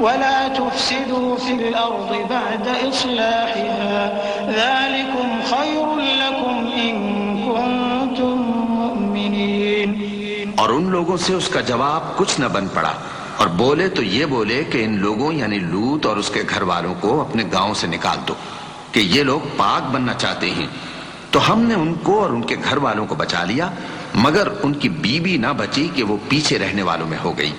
ولا تفسدوا في الأرض بعد إصلاحها ذلكم خير لكم إن كنتم مؤمنين। और उन लोगों से उसका जवाब कुछ न बन पड़ा और बोले तो ये बोले कि इन लोगों यानी लूत और उसके घर वालों को अपने गांव से निकाल दो कि ये लोग पाक बनना चाहते हैं। तो हमने उनको और उनके घर वालों को बचा लिया मगर उनकी बीवी ना बची कि वो पीछे रहने वालों में हो गई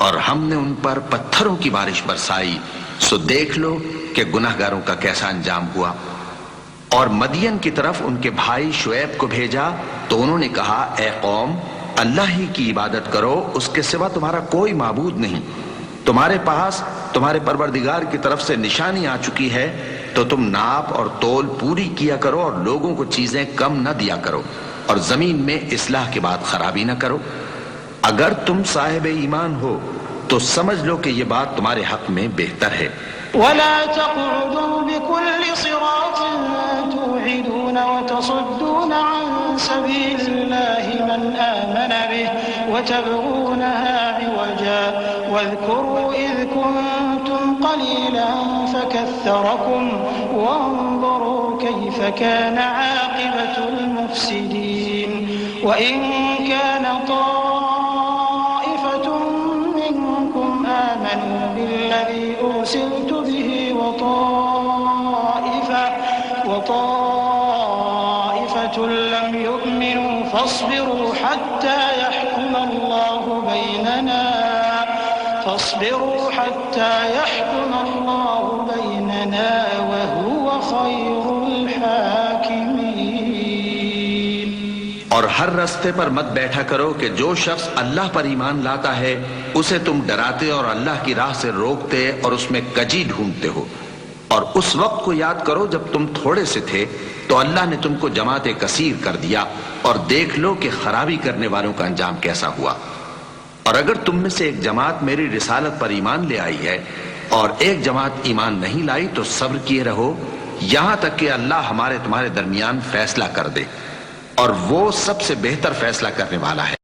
और हमने उन पर पत्थरों की बारिश बरसाई। सो देख लो कि गुनाहगारों का कैसा अंजाम हुआ। और मदियन की तरफ उनके भाई शुएब को भेजा तो उन्होंने कहा ए कौम अल्लाह ही की इबादत करो उसके सिवा तुम्हारा कोई माबूद नहीं। तुम्हारे पास तुम्हारे परवरदिगार की तरफ से निशानी आ चुकी है तो तुम नाप और तोल पूरी किया करो और लोगों को चीजें कम न दिया करो और जमीन में इस्लाह के बाद खराबी न करो। अगर तुम साहिब ईमान हो तो समझ लो कि ये बात तुम्हारे हक में बेहतर है। वला तक़उदू बिकुल्लि सिरातिन तु'इदून व तसुद्दून अन सबीलिल्लाहि मन आमन बिहि व तबगूनहा इवजा वज़कुरू इज़ कुंतुम क़लीलन फकथ्थरकुम वंज़ुरू कैफ़ कान आक़िबतुल मुफ़्सिदीन व इन कान آمنوا بالذي أرسلت به وطائفة لم يؤمنوا فاصبروا حتى يحكم الله بيننا وهو خير الحاكمين। और हर रास्ते पर मत बैठा करो कि जो शख्स अल्लाह पर ईमान लाता है उसे तुम डराते और अल्लाह की राह से रोकते और उसमें कजी ढूंढते हो। और उस वक्त को याद करो जब तुम थोड़े से थे तो अल्लाह ने तुमको जमाते कसीर कर दिया और देख लो कि खराबी करने वालों का अंजाम कैसा हुआ। और अगर तुम में से एक जमात मेरी रिसालत पर ईमान ले आई है और एक जमात ईमान नहीं लाई तो सब्र किए रहो यहां तक कि अल्लाह हमारे तुम्हारे दरमियान फैसला कर दे और वो सबसे बेहतर फैसला करने वाला है।